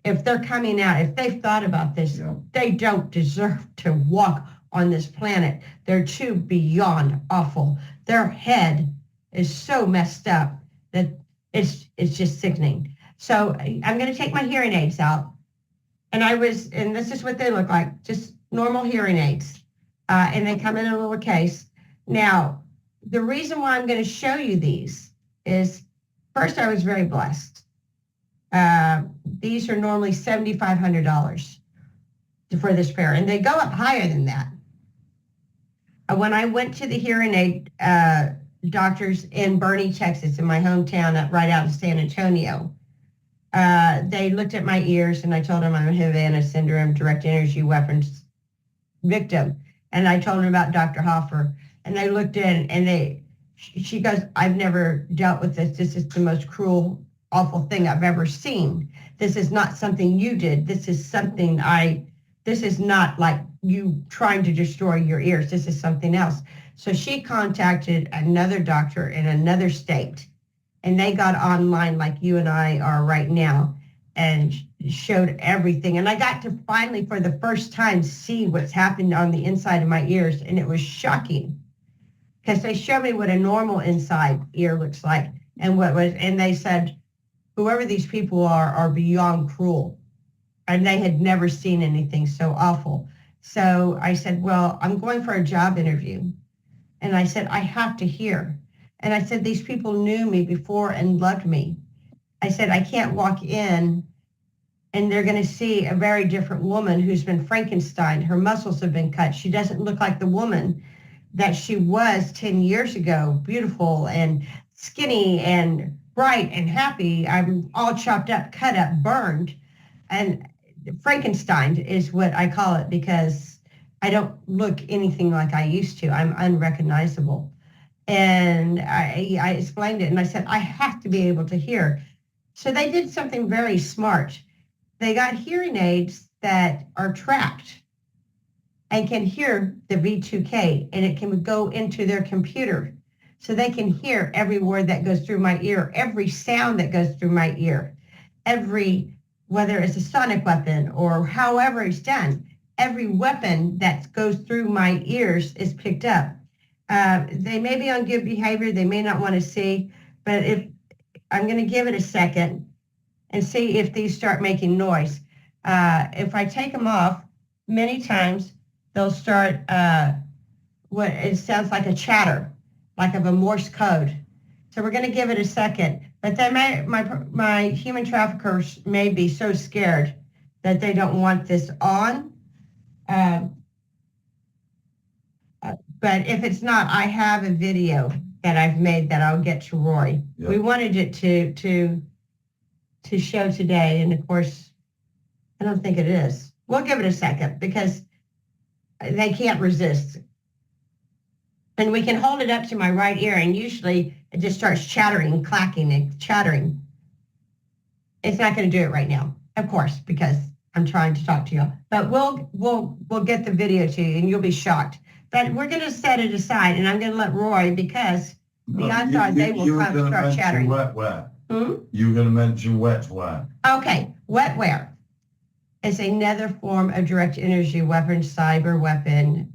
if they're coming out, if they've thought about this, they don't deserve to walk on this planet. They're too beyond awful. Their head is so messed up that it's just sickening. So I'm going to take my hearing aids out. And this is what they look like, just normal hearing aids. And they come in a little case. Now, the reason why I'm going to show you these is, first, I was very blessed. These are normally $7,500 for this pair, and they go up higher than that. When I went to the hearing aid doctors in Boerne, Texas, in my hometown, right out of San Antonio, they looked at my ears, and I told them I'm a Havana syndrome, direct energy weapons victim. And I told them about Dr. Hoffer, and they looked in, and she goes, I've never dealt with this. This is the most cruel, awful thing I've ever seen. This is not something you did. This is something this is not like you trying to destroy your ears. This is something else. So she contacted another doctor in another state, and they got online like you and I are right now and showed everything. And I got to finally, for the first time, see what's happened on the inside of my ears, and it was shocking because they showed me what a normal inside ear looks like and they said, whoever these people are beyond cruel. And they had never seen anything so awful. So I said, well, I'm going for a job interview. And I said, I have to hear. And I said, these people knew me before and loved me. I said, I can't walk in and they're going to see a very different woman who's been Frankenstein. Her muscles have been cut. She doesn't look like the woman that she was 10 years ago, beautiful and skinny and bright and happy. I'm all chopped up, cut up, burned. And Frankenstein is what I call it because I don't look anything like I used to. I'm unrecognizable. And I explained it, and I said, I have to be able to hear. So they did something very smart. They got hearing aids that are tracked and can hear the V2K, and it can go into their computer. So they can hear every word that goes through my ear, every sound that goes through my ear, whether it's a sonic weapon or however it's done, every weapon that goes through my ears is picked up. They may be on good behavior. They may not want to see, but if I'm going to give it a second and see if these start making noise. If I take them off, many times they'll start what it sounds like a chatter, like of a Morse code. So we're going to give it a second. But then my human traffickers may be so scared that they don't want this on. But if it's not, I have a video that I've made that I'll get to Roy. Yep. We wanted it to show today, and of course, I don't think it is. We'll give it a second because they can't resist. And we can hold it up to my right ear, and usually it just starts chattering, clacking, and chattering. It's not going to do it right now, of course, because I'm trying to talk to you. But we'll get the video to you, and you'll be shocked. But we're going to set it aside, and I'm going to let Roy, because the odds are they will come start chattering. Wetware. You were going to mention wetware. Okay, wetware is another form of direct energy weapon, cyber weapon,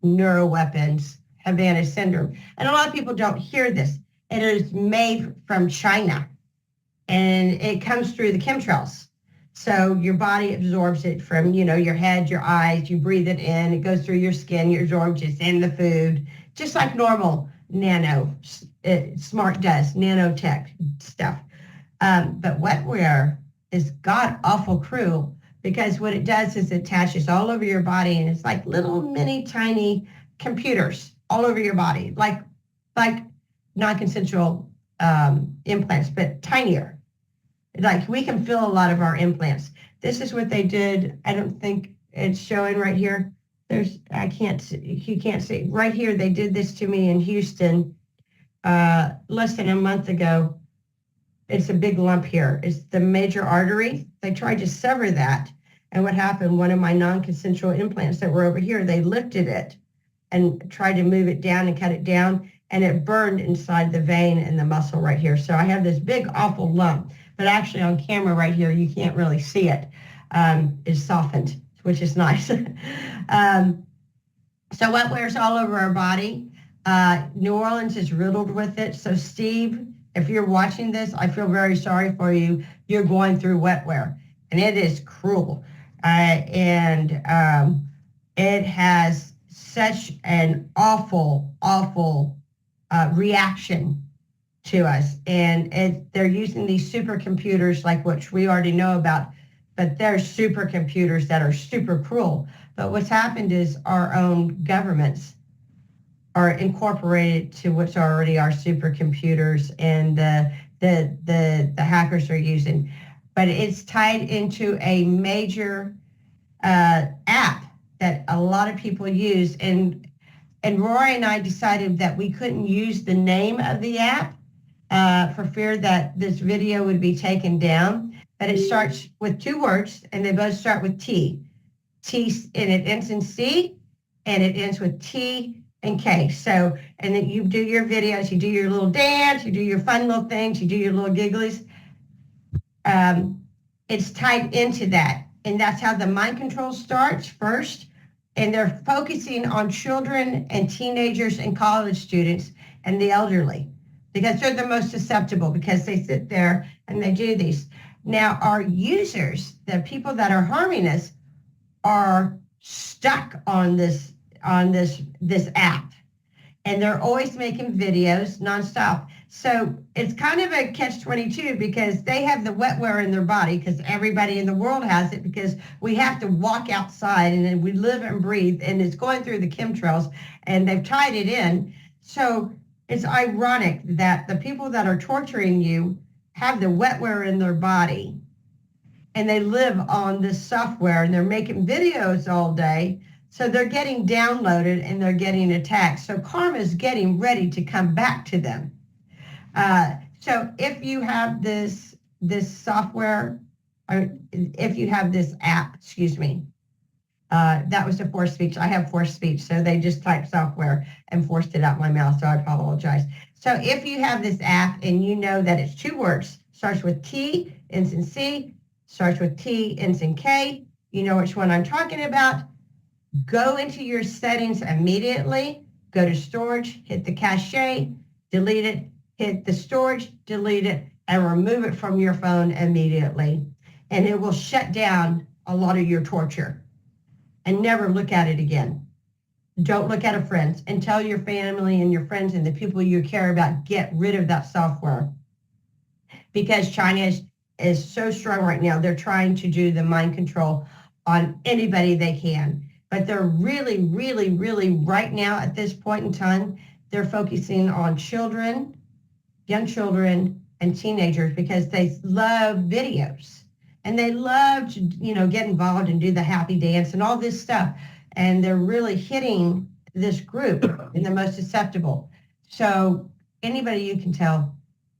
neuroweapons, Havana syndrome. And a lot of people don't hear this. It is made from China, and it comes through the chemtrails. So your body absorbs it from, your head, your eyes, you breathe it in, it goes through your skin, you absorb it in the food, just like normal smart does, nanotech stuff. But wetware is god-awful cruel, because what it does is it attaches all over your body, and it's like little mini tiny computers all over your body, like non-consensual implants, but tinier. Like we can feel a lot of our implants. This is what they did. I don't think it's showing right here. You can't see. Right here, they did this to me in Houston less than a month ago. It's a big lump here. It's the major artery. They tried to sever that. And what happened, one of my non-consensual implants that were over here, they lifted it and tried to move it down and cut it down, and it burned inside the vein and the muscle right here. So I have this big, awful lump. But actually on camera right here, you can't really see it. It's softened, which is nice. So wetware's all over our body. New Orleans is riddled with it. So Steve, if you're watching this, I feel very sorry for you. You're going through wetware, and it is cruel. And it has such an awful, awful reaction to us. And they're using these supercomputers, like which we already know about, but they're supercomputers that are super cruel. But what's happened is our own governments are incorporated to what's already our supercomputers, and the hackers are using. But it's tied into a major app that a lot of people use. And Roy and I decided that we couldn't use the name of the app for fear that this video would be taken down. But it starts with two words, and they both start with T. And it ends in C, and it ends with T and K. So, and then you do your videos, you do your little dance, you do your fun little things, you do your little gigglies. It's tied into that. And that's how the mind control starts first. And they're focusing on children and teenagers and college students and the elderly, because they're the most susceptible, because they sit there and they do these. Now, our users, the people that are harming us, are stuck on this app, and they're always making videos nonstop. So it's kind of a catch-22, because they have the wetware in their body, because everybody in the world has it, because we have to walk outside and then we live and breathe, and it's going through the chemtrails, and they've tied it in. So it's ironic that the people that are torturing you have the wetware in their body, and they live on this software, and they're making videos all day. So they're getting downloaded and they're getting attacked. So karma is getting ready to come back to them. So if you have this software, or if you have this app, that was a forced speech. I have forced speech, so they just typed software and forced it out my mouth, so I apologize. So if you have this app and you know that it's two words, starts with T, ends in C, starts with T, ends in K, you know which one I'm talking about, go into your settings immediately, go to storage, hit the cache, delete it, hit the storage, delete it, and remove it from your phone immediately. And it will shut down a lot of your torture. And never look at it again. Don't look at a friend, and tell your family and your friends and the people you care about, get rid of that software. Because China is so strong right now, they're trying to do the mind control on anybody they can. but they're really, really, really right now at this point in time, they're focusing on children, young children, and teenagers because they love videos and they love to, get involved and do the happy dance and all this stuff. And they're really hitting this group in the most susceptible. So anybody you can tell,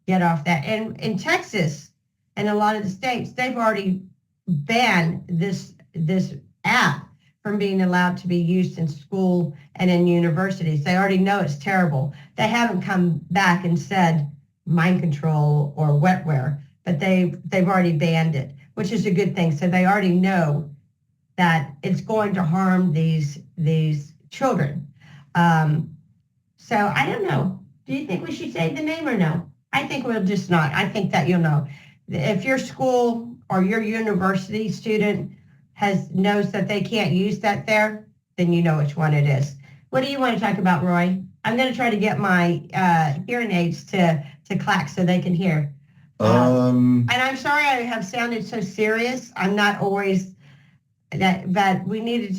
get off that. And in Texas and a lot of the states, they've already banned this app from being allowed to be used in school and in universities. They already know it's terrible. They haven't come back and said mind control or wetware, but they've already banned it, which is a good thing. So they already know that it's going to harm these children. So I don't know. Do you think we should say the name or no? I think we'll just not. I think that you'll know. If your school or your university student knows that they can't use that there, then you know which one it is. What do you want to talk about, Roy? I'm going to try to get my hearing aids to clack so they can hear. And I'm sorry I have sounded so serious. I'm not always that, but we needed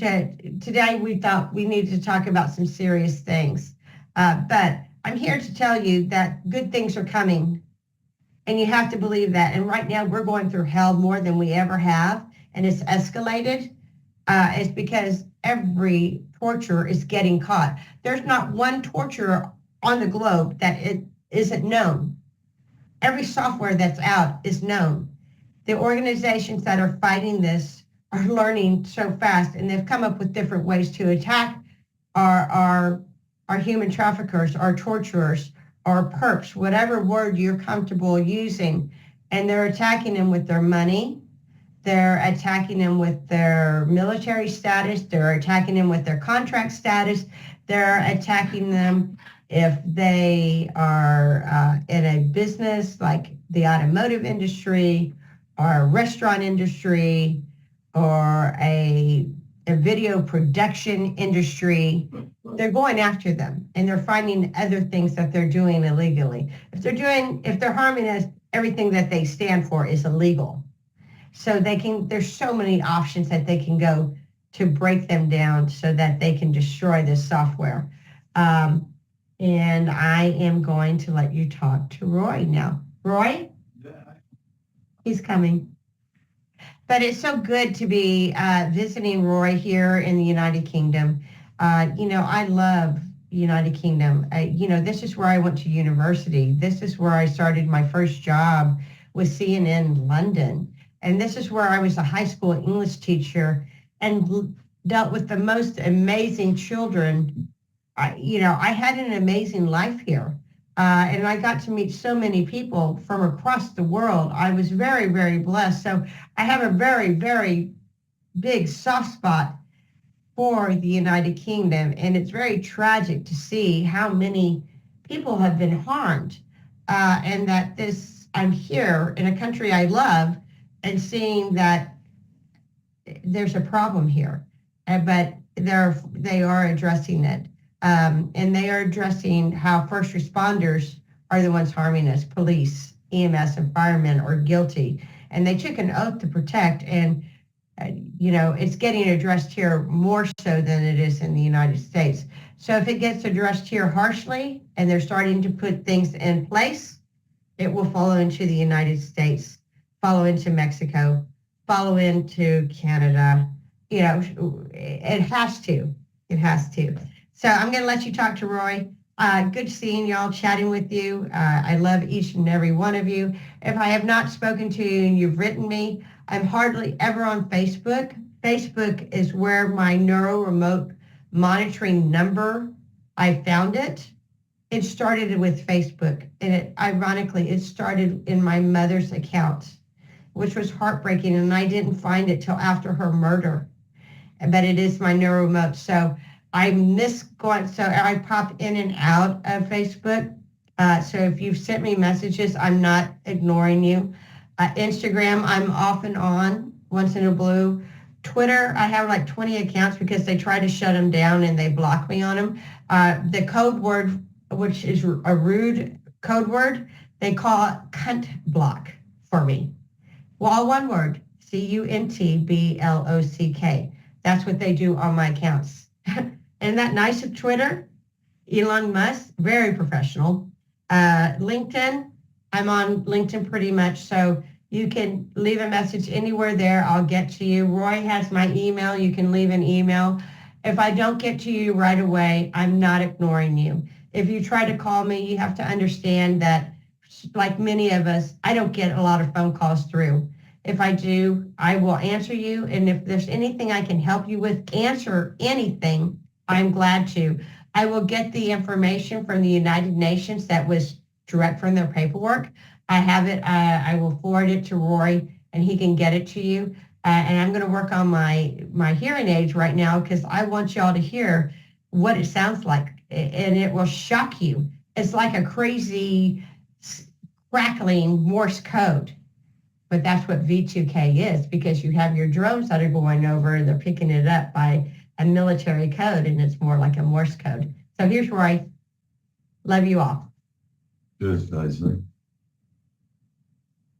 today we thought we needed to talk about some serious things. But I'm here to tell you that good things are coming. And you have to believe that. And right now we're going through hell more than we ever have. And it's escalated. It's because every torturer is getting caught. There's not one torturer on the globe that it isn't known. Every software that's out is known. The organizations that are fighting this are learning so fast, and they've come up with different ways to attack our human traffickers, our torturers, our perps, whatever word you're comfortable using. And they're attacking them with their money. They're attacking them with their military status. They're attacking them with their contract status. They're attacking them if they are in a business like the automotive industry or a restaurant industry or a video production industry. They're going after them and they're finding other things that they're doing illegally. If they're harming us, everything that they stand for is illegal. So there's so many options that they can go to break them down so that they can destroy this software. And I am going to let you talk to Roy now. Roy? He's coming. But it's so good to be visiting Roy here in the United Kingdom. I love United Kingdom. This is where I went to university. This is where I started my first job with CNN London. And this is where I was a high school English teacher and dealt with the most amazing children. I had an amazing life here. And I got to meet so many people from across the world. I was very, very blessed. So I have a very, very big soft spot for the United Kingdom. And it's very tragic to see how many people have been harmed. And that I'm here in a country I love and seeing that there's a problem here. But they are addressing it. And they are addressing how first responders are the ones harming us. Police, EMS, and firemen are guilty. And they took an oath to protect. And, it's getting addressed here more so than it is in the United States. So if it gets addressed here harshly and they're starting to put things in place, it will follow into the United States, follow into Mexico, follow into Canada. It has to. It has to. So I'm going to let you talk to Roy. Good seeing y'all, chatting with you. I love each and every one of you. If I have not spoken to you and you've written me, I'm hardly ever on Facebook. Facebook is where my neuro remote monitoring number, I found it. It started with Facebook. And ironically, it started in my mother's account, which was heartbreaking. And I didn't find it till after her murder. But it is my neuro remote. So I pop in and out of Facebook. So if you've sent me messages, I'm not ignoring you. Instagram, I'm off and on, once in a blue. Twitter, I have like 20 accounts because they try to shut them down and they block me on them. The code word, which is a rude code word, they call it cunt block for me. Well, all one word, CUNTBLOCK. That's what they do on my accounts. Isn't that nice of Twitter? Elon Musk, very professional. LinkedIn, I'm on LinkedIn pretty much, so you can leave a message anywhere there. I'll get to you. Roy has my email. You can leave an email. If I don't get to you right away, I'm not ignoring you. If you try to call me, you have to understand that, like many of us, I don't get a lot of phone calls through. If I do, I will answer you. And if there's anything I can help you with, answer anything, I'm glad to. I will get the information from the United Nations that was direct from their paperwork. I have it. I will forward it to Roy, and he can get it to you. And I'm going to work on my hearing aids right now because I want y'all to hear what it sounds like, and it will shock you. It's like a crazy crackling Morse code, but that's what V2K is, because you have your drones that are going over and they're picking it up by a military code, and it's more like a Morse code. So here's Roy. Love you all. Good, Casey.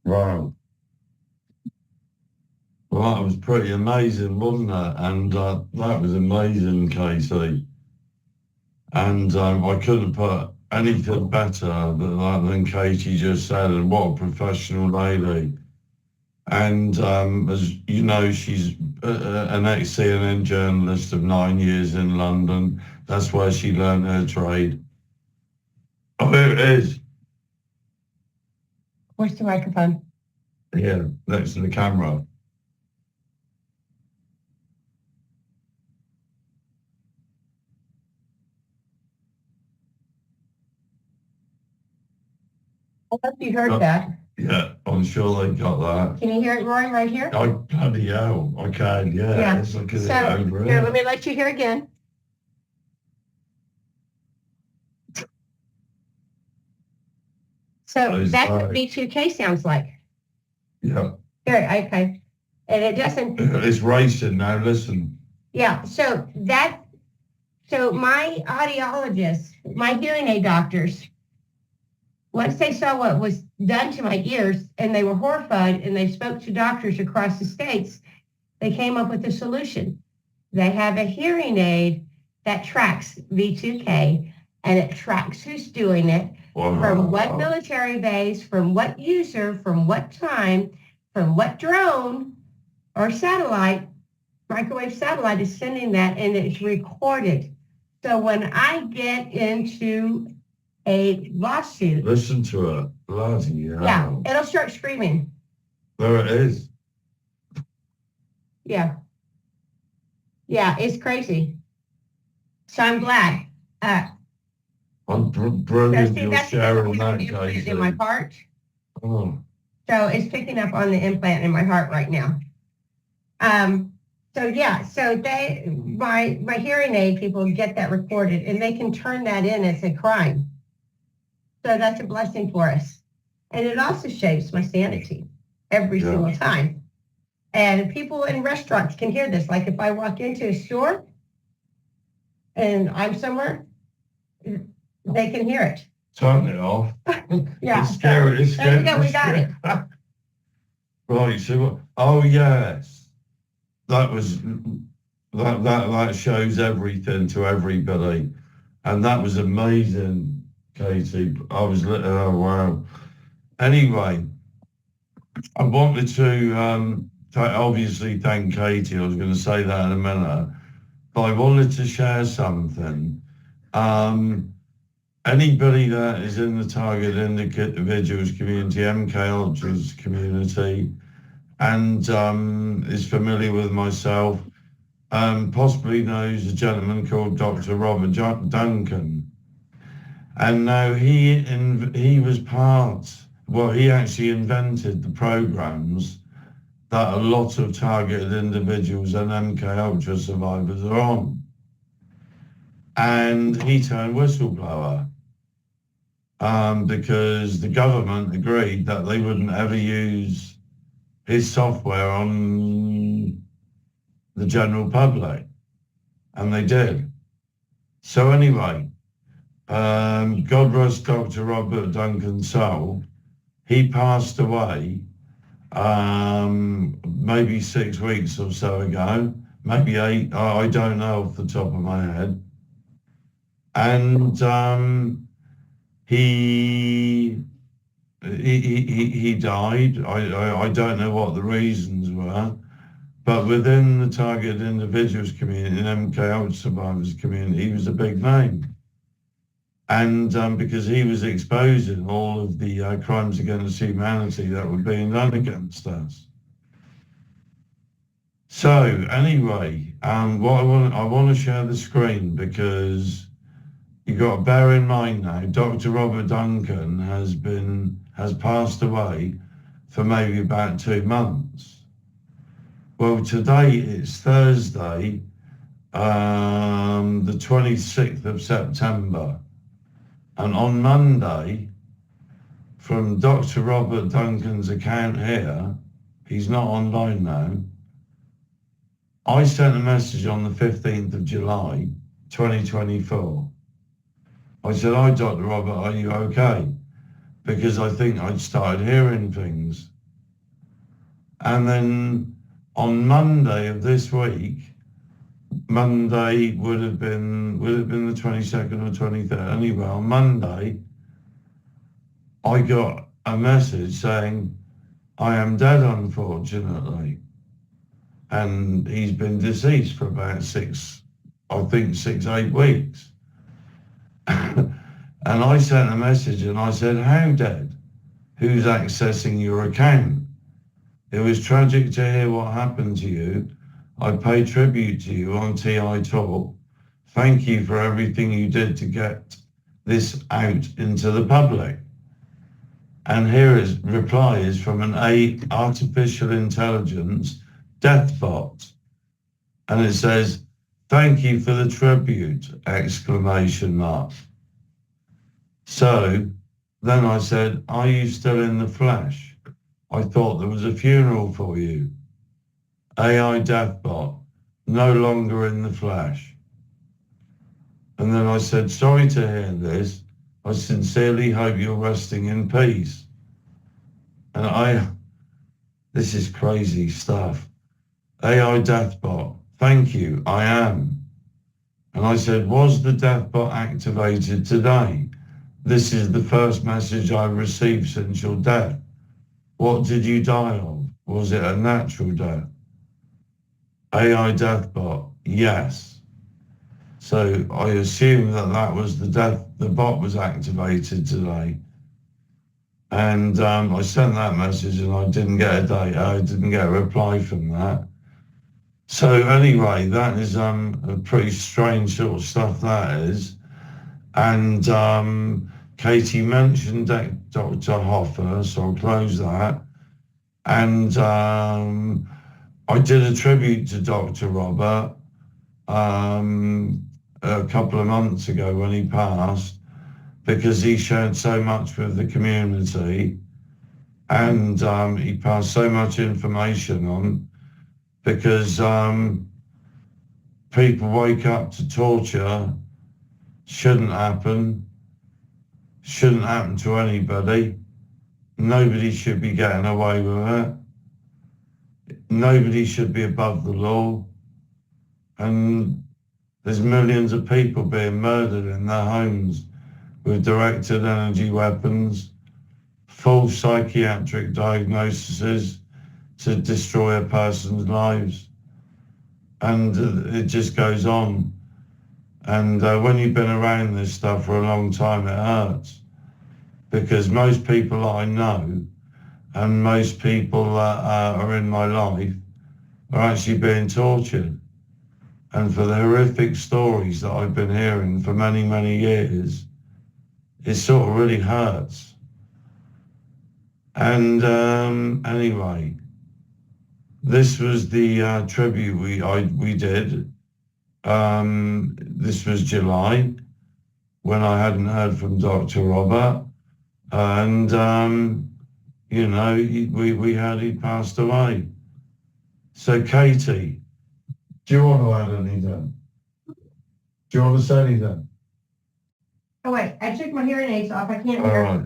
Wow. Well, that was pretty amazing, wasn't it? And that was amazing, Casey. And I couldn't put anything better than Katie just said. And what a professional lady. And as you know, she's an ex-CNN journalist of 9 years in London. That's where she learned her trade. Oh, here it is. Where's the microphone? Here, next to the camera. I hope you heard that. Yeah, I'm sure they got that. Can you hear it, Roy, right here? I bloody hell, I can, yeah. Let's look at it over here, let me let you hear again. So that's what V2K sounds like. Yeah. Here, okay. And it doesn't... It's racing now, listen. Yeah, so my audiologists, my hearing aid doctors, once they saw what was done to my ears and they were horrified and they spoke to doctors across the states, they came up with a solution. They have a hearing aid that tracks V2K, and it tracks who's doing it, from what military base, from what user, from what time, from what drone or satellite, microwave satellite is sending that, and it's recorded. So when I get into a lawsuit. Listen to it. Bloody hell. Yeah, it'll start screaming. There it is. Yeah. Yeah, it's crazy. So I'm glad. I'm brilliant you're sharing that, Casey. In my heart. Oh. So it's picking up on the implant in my heart right now. So yeah, so my hearing aid people get that recorded, and they can turn that in as a crime. So that's a blessing for us. And it also shapes my sanity every single time. And people in restaurants can hear this. Like if I walk into a store and I'm somewhere, they can hear it. Turn it off. Yeah. It's scary. It's scary. There we go. We got it. Right. So, oh yes, that shows everything to everybody, and that was amazing. Katie, I was oh wow. Anyway, I wanted to obviously thank Katie. I was going to say that in a minute, but I wanted to share something. Anybody that is in the target individuals community, MK Ultras community, and is familiar with myself, possibly knows a gentleman called Dr. Robert Duncan. And now he was he actually invented the programs that a lot of targeted individuals and MK Ultra survivors are on. And he turned whistleblower because the government agreed that they wouldn't ever use his software on the general public. And they did. So anyway, God rest Dr. Robert Duncan's soul. He passed away maybe 6 weeks or so ago, maybe 8, I don't know off the top of my head. And he died. I don't know what the reasons were, but within the target individuals community, in MK survivors community, he was a big name. And because he was exposing all of the crimes against humanity that were being done against us. So anyway, what I want to share the screen, because you've got to bear in mind now, Dr. Robert Duncan has passed away for maybe about 2 months. Well, today it's Thursday, the 26th of September. And on Monday, from Dr. Robert Duncan's account here, he's not online now, I sent a message on the 15th of July, 2024. I said, "Hi, Dr. Robert, are you okay?" Because I think I'd started hearing things. And then on Monday of this week, Monday would have been the 22nd or 23rd. Anyway, on Monday, I got a message saying, "I am dead, unfortunately." And he's been deceased for about 8 weeks. And I sent a message and I said, "How dead? Who's accessing your account? It was tragic to hear what happened to you. I pay tribute to you on TI Talk. Thank you for everything you did to get this out into the public." And here his reply is from an artificial intelligence death bot. And it says, "Thank you for the tribute, exclamation mark." So then I said, "Are you still in the flesh? I thought there was a funeral for you." AI deathbot, no longer in the flesh. And then I said, "Sorry to hear this. I sincerely hope you're resting in peace." And this is crazy stuff. AI deathbot, "Thank you, I am." And I said, "Was the deathbot activated today? This is the first message I've received since your death. What did you die of? Was it a natural death?" AI deathbot, "Yes." So I assume that was the bot was activated today. And I sent that message and I didn't get a reply from that. So anyway, that is a pretty strange sort of stuff, that is. And Katie mentioned Dr. Hoffer, so I'll close that. And I did a tribute to Dr. Robert a couple of months ago when he passed, because he shared so much with the community, and he passed so much information on, because people wake up to torture. Shouldn't happen to anybody. Nobody should be getting away with it. Nobody should be above the law. And there's millions of people being murdered in their homes with directed energy weapons, false psychiatric diagnoses to destroy a person's lives. And it just goes on. And when you've been around this stuff for a long time, it hurts. Because most people I know and most people that are in my life are actually being tortured. And for the horrific stories that I've been hearing for many, many years, it sort of really hurts. And anyway, this was the tribute we did. This was July, when I hadn't heard from Dr. Robert. And, we heard he'd passed away. So Katie, do you want to add anything? Do you want to say anything? Oh wait, I took my hearing aids off. I can't All hear. right.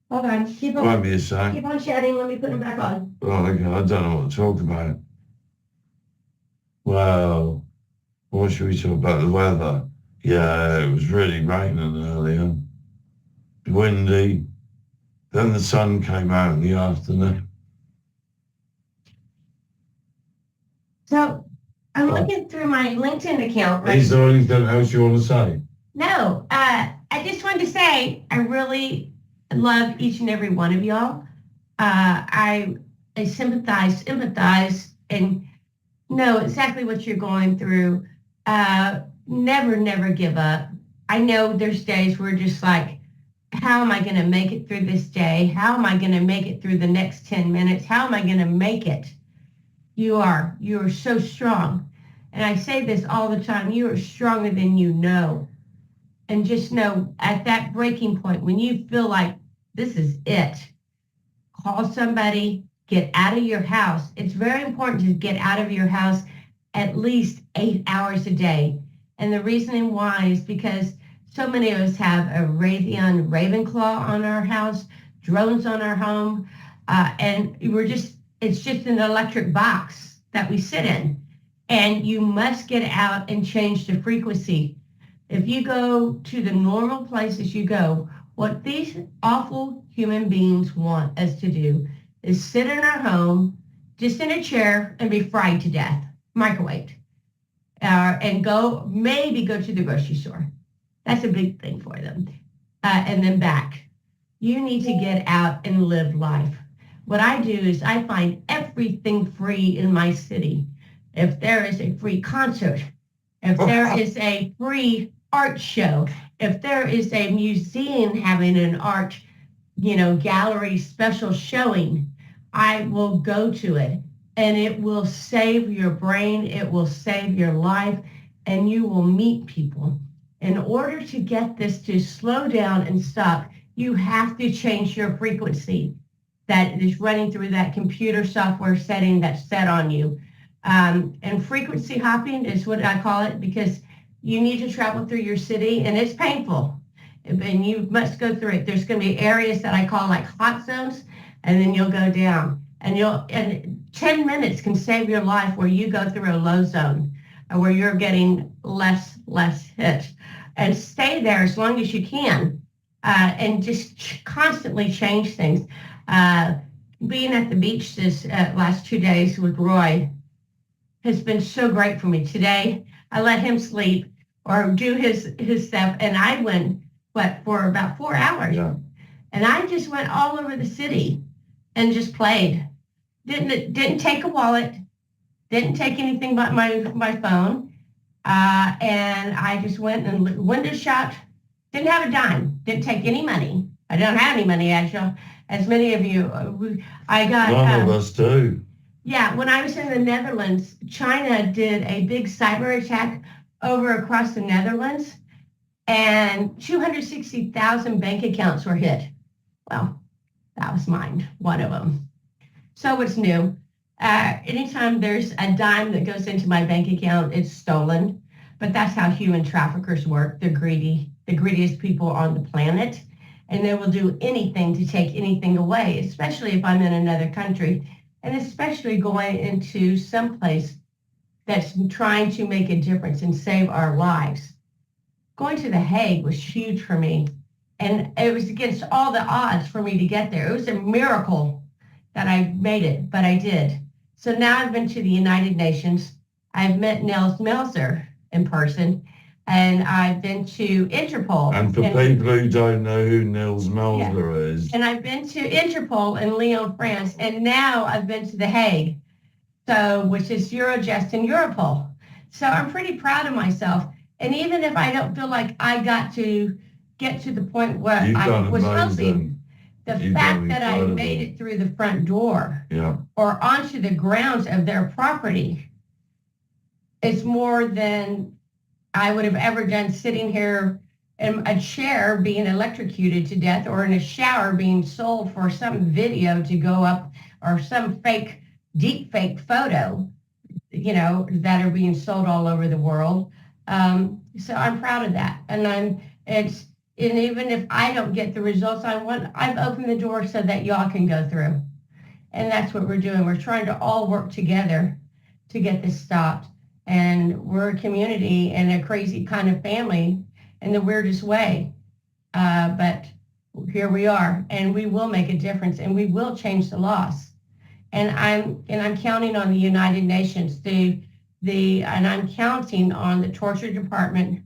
Hold on. Keep Won't on. be a sec. Keep on chatting. Let me put them back on. Oh, okay. I don't know what to talk about. Well, what should we talk about? The weather. Yeah, it was really raining earlier, windy. Then the sun came out in the afternoon. So I'm Oh. looking through my LinkedIn account right Is there anything else you want to say? No, I just wanted to say I really love each and every one of y'all. I sympathize, empathize, and know exactly what you're going through. Never give up. I know there's days where just like, how am I going to make it through this day? How am I going to make it through the next 10 minutes? How am I going to make it? You are so strong. And I say this all the time, you are stronger than you know. And just know at that breaking point, when you feel like this is it, call somebody, get out of your house. It's very important to get out of your house at least 8 hours a day. And the reasoning why is because so many of us have a Raytheon Ravenclaw on our house, drones on our home, and it's just an electric box that we sit in. And you must get out and change the frequency. If you go to the normal places you go, what these awful human beings want us to do is sit in our home, just in a chair, and be fried to death, microwaved, and maybe go to the grocery store. That's a big thing for them. And then back. You need to get out and live life. What I do is I find everything free in my city. If there is a free concert, if there is a free art show, if there is a museum having an art, gallery special showing, I will go to it, and it will save your brain, it will save your life, and you will meet people. In order to get this to slow down and stop, you have to change your frequency that is running through that computer software setting that's set on you. And frequency hopping is what I call it, because you need to travel through your city, and it's painful, and you must go through it. There's going to be areas that I call like hot zones, and then you'll go down, and 10 minutes can save your life where you go through a low zone, where you're getting less hit, and stay there as long as you can, and just constantly change things. Being at the beach this last 2 days with Roy has been so great for me. Today, I let him sleep or do his stuff, and I went, for about 4 hours. Yeah. And I just went all over the city and just played. Didn't take a wallet, didn't take anything but my phone, and I just went and window shopped. Didn't have a dime, didn't take any money. I don't have any money, actually, as many of you. I got... None of us do. Yeah, when I was in the Netherlands, China did a big cyber attack over across the Netherlands, and 260,000 bank accounts were hit. Well, that was mine, one of them. So what's new? Anytime there's a dime that goes into my bank account, it's stolen. But that's how human traffickers work. They're greedy, the greediest people on the planet, and they will do anything to take anything away, especially if I'm in another country. And especially going into some place that's trying to make a difference and save our lives. Going to The Hague was huge for me. And it was against all the odds for me to get there. It was a miracle that I made it, but I did. So now I've been to the United Nations. I've met Nels Melzer in person, and I've been to Interpol. And for people who don't know who Nils Melzer is. And I've been to Interpol in Lyon, France, and now I've been to The Hague, which is Eurojust and Europol. So I'm pretty proud of myself. And even if I don't feel like I got to get to the point where I was hoping, the fact that I made it through the front door or onto the grounds of their property is more than I would have ever done sitting here in a chair being electrocuted to death, or in a shower being sold for some video to go up, or some deep fake photo, that are being sold all over the world. So I'm proud of that. And even if I don't get the results I want, I've opened the door so that y'all can go through. And that's what we're doing. We're trying to all work together to get this stopped. And we're a community and a crazy kind of family in the weirdest way. But here we are, and we will make a difference, and we will change the laws. And I'm counting on the United Nations, and I'm counting on the Torture Department,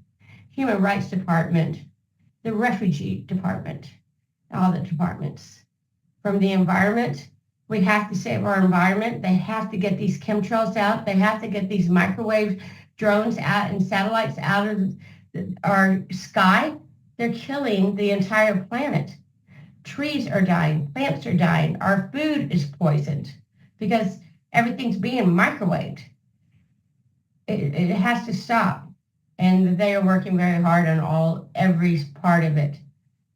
Human Rights Department, the Refugee Department, all the departments. From the environment, we have to save our environment. They have to get these chemtrails out. They have to get these microwave drones out and satellites out of our sky. They're killing the entire planet. Trees are dying. Plants are dying. Our food is poisoned because everything's being microwaved. It has to stop. And they are working very hard on every part of it.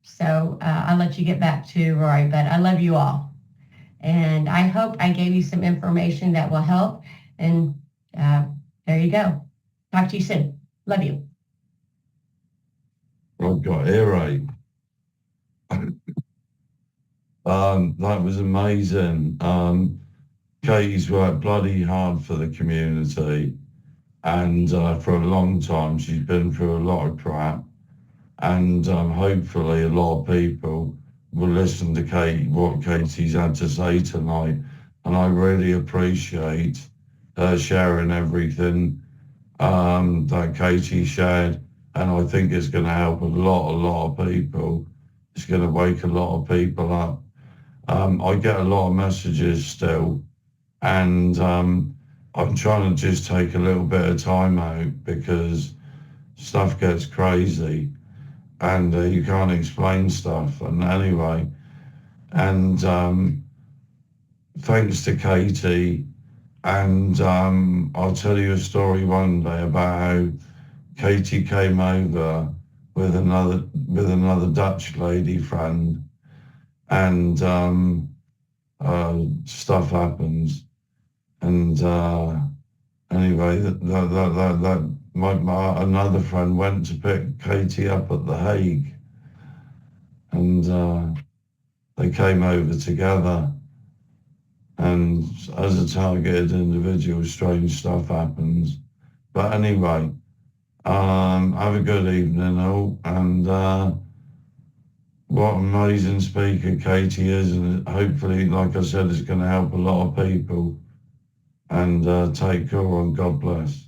So I'll let you get back to Roy, but I love you all. And I hope I gave you some information that will help. And there you go. Talk to you soon. Love you. I've got earache. That was amazing. Katie's worked bloody hard for the community, and for a long time she's been through a lot of crap, and hopefully a lot of people will listen to what Katie's had to say tonight, and I really appreciate her sharing everything that Katie shared, and I think it's going to help a lot of people. It's going to wake a lot of people up. I get a lot of messages still, and I'm trying to just take a little bit of time out because stuff gets crazy and you can't explain stuff. And anyway, and thanks to Katie, and I'll tell you a story one day about how Katie came over with another Dutch lady friend, and stuff happens. And anyway, another friend went to pick Katie up at The Hague, and they came over together. And as a targeted individual, strange stuff happens. But anyway, have a good evening all, and what an amazing speaker Katie is, and hopefully, like I said, it's going to help a lot of people. And take care and God bless.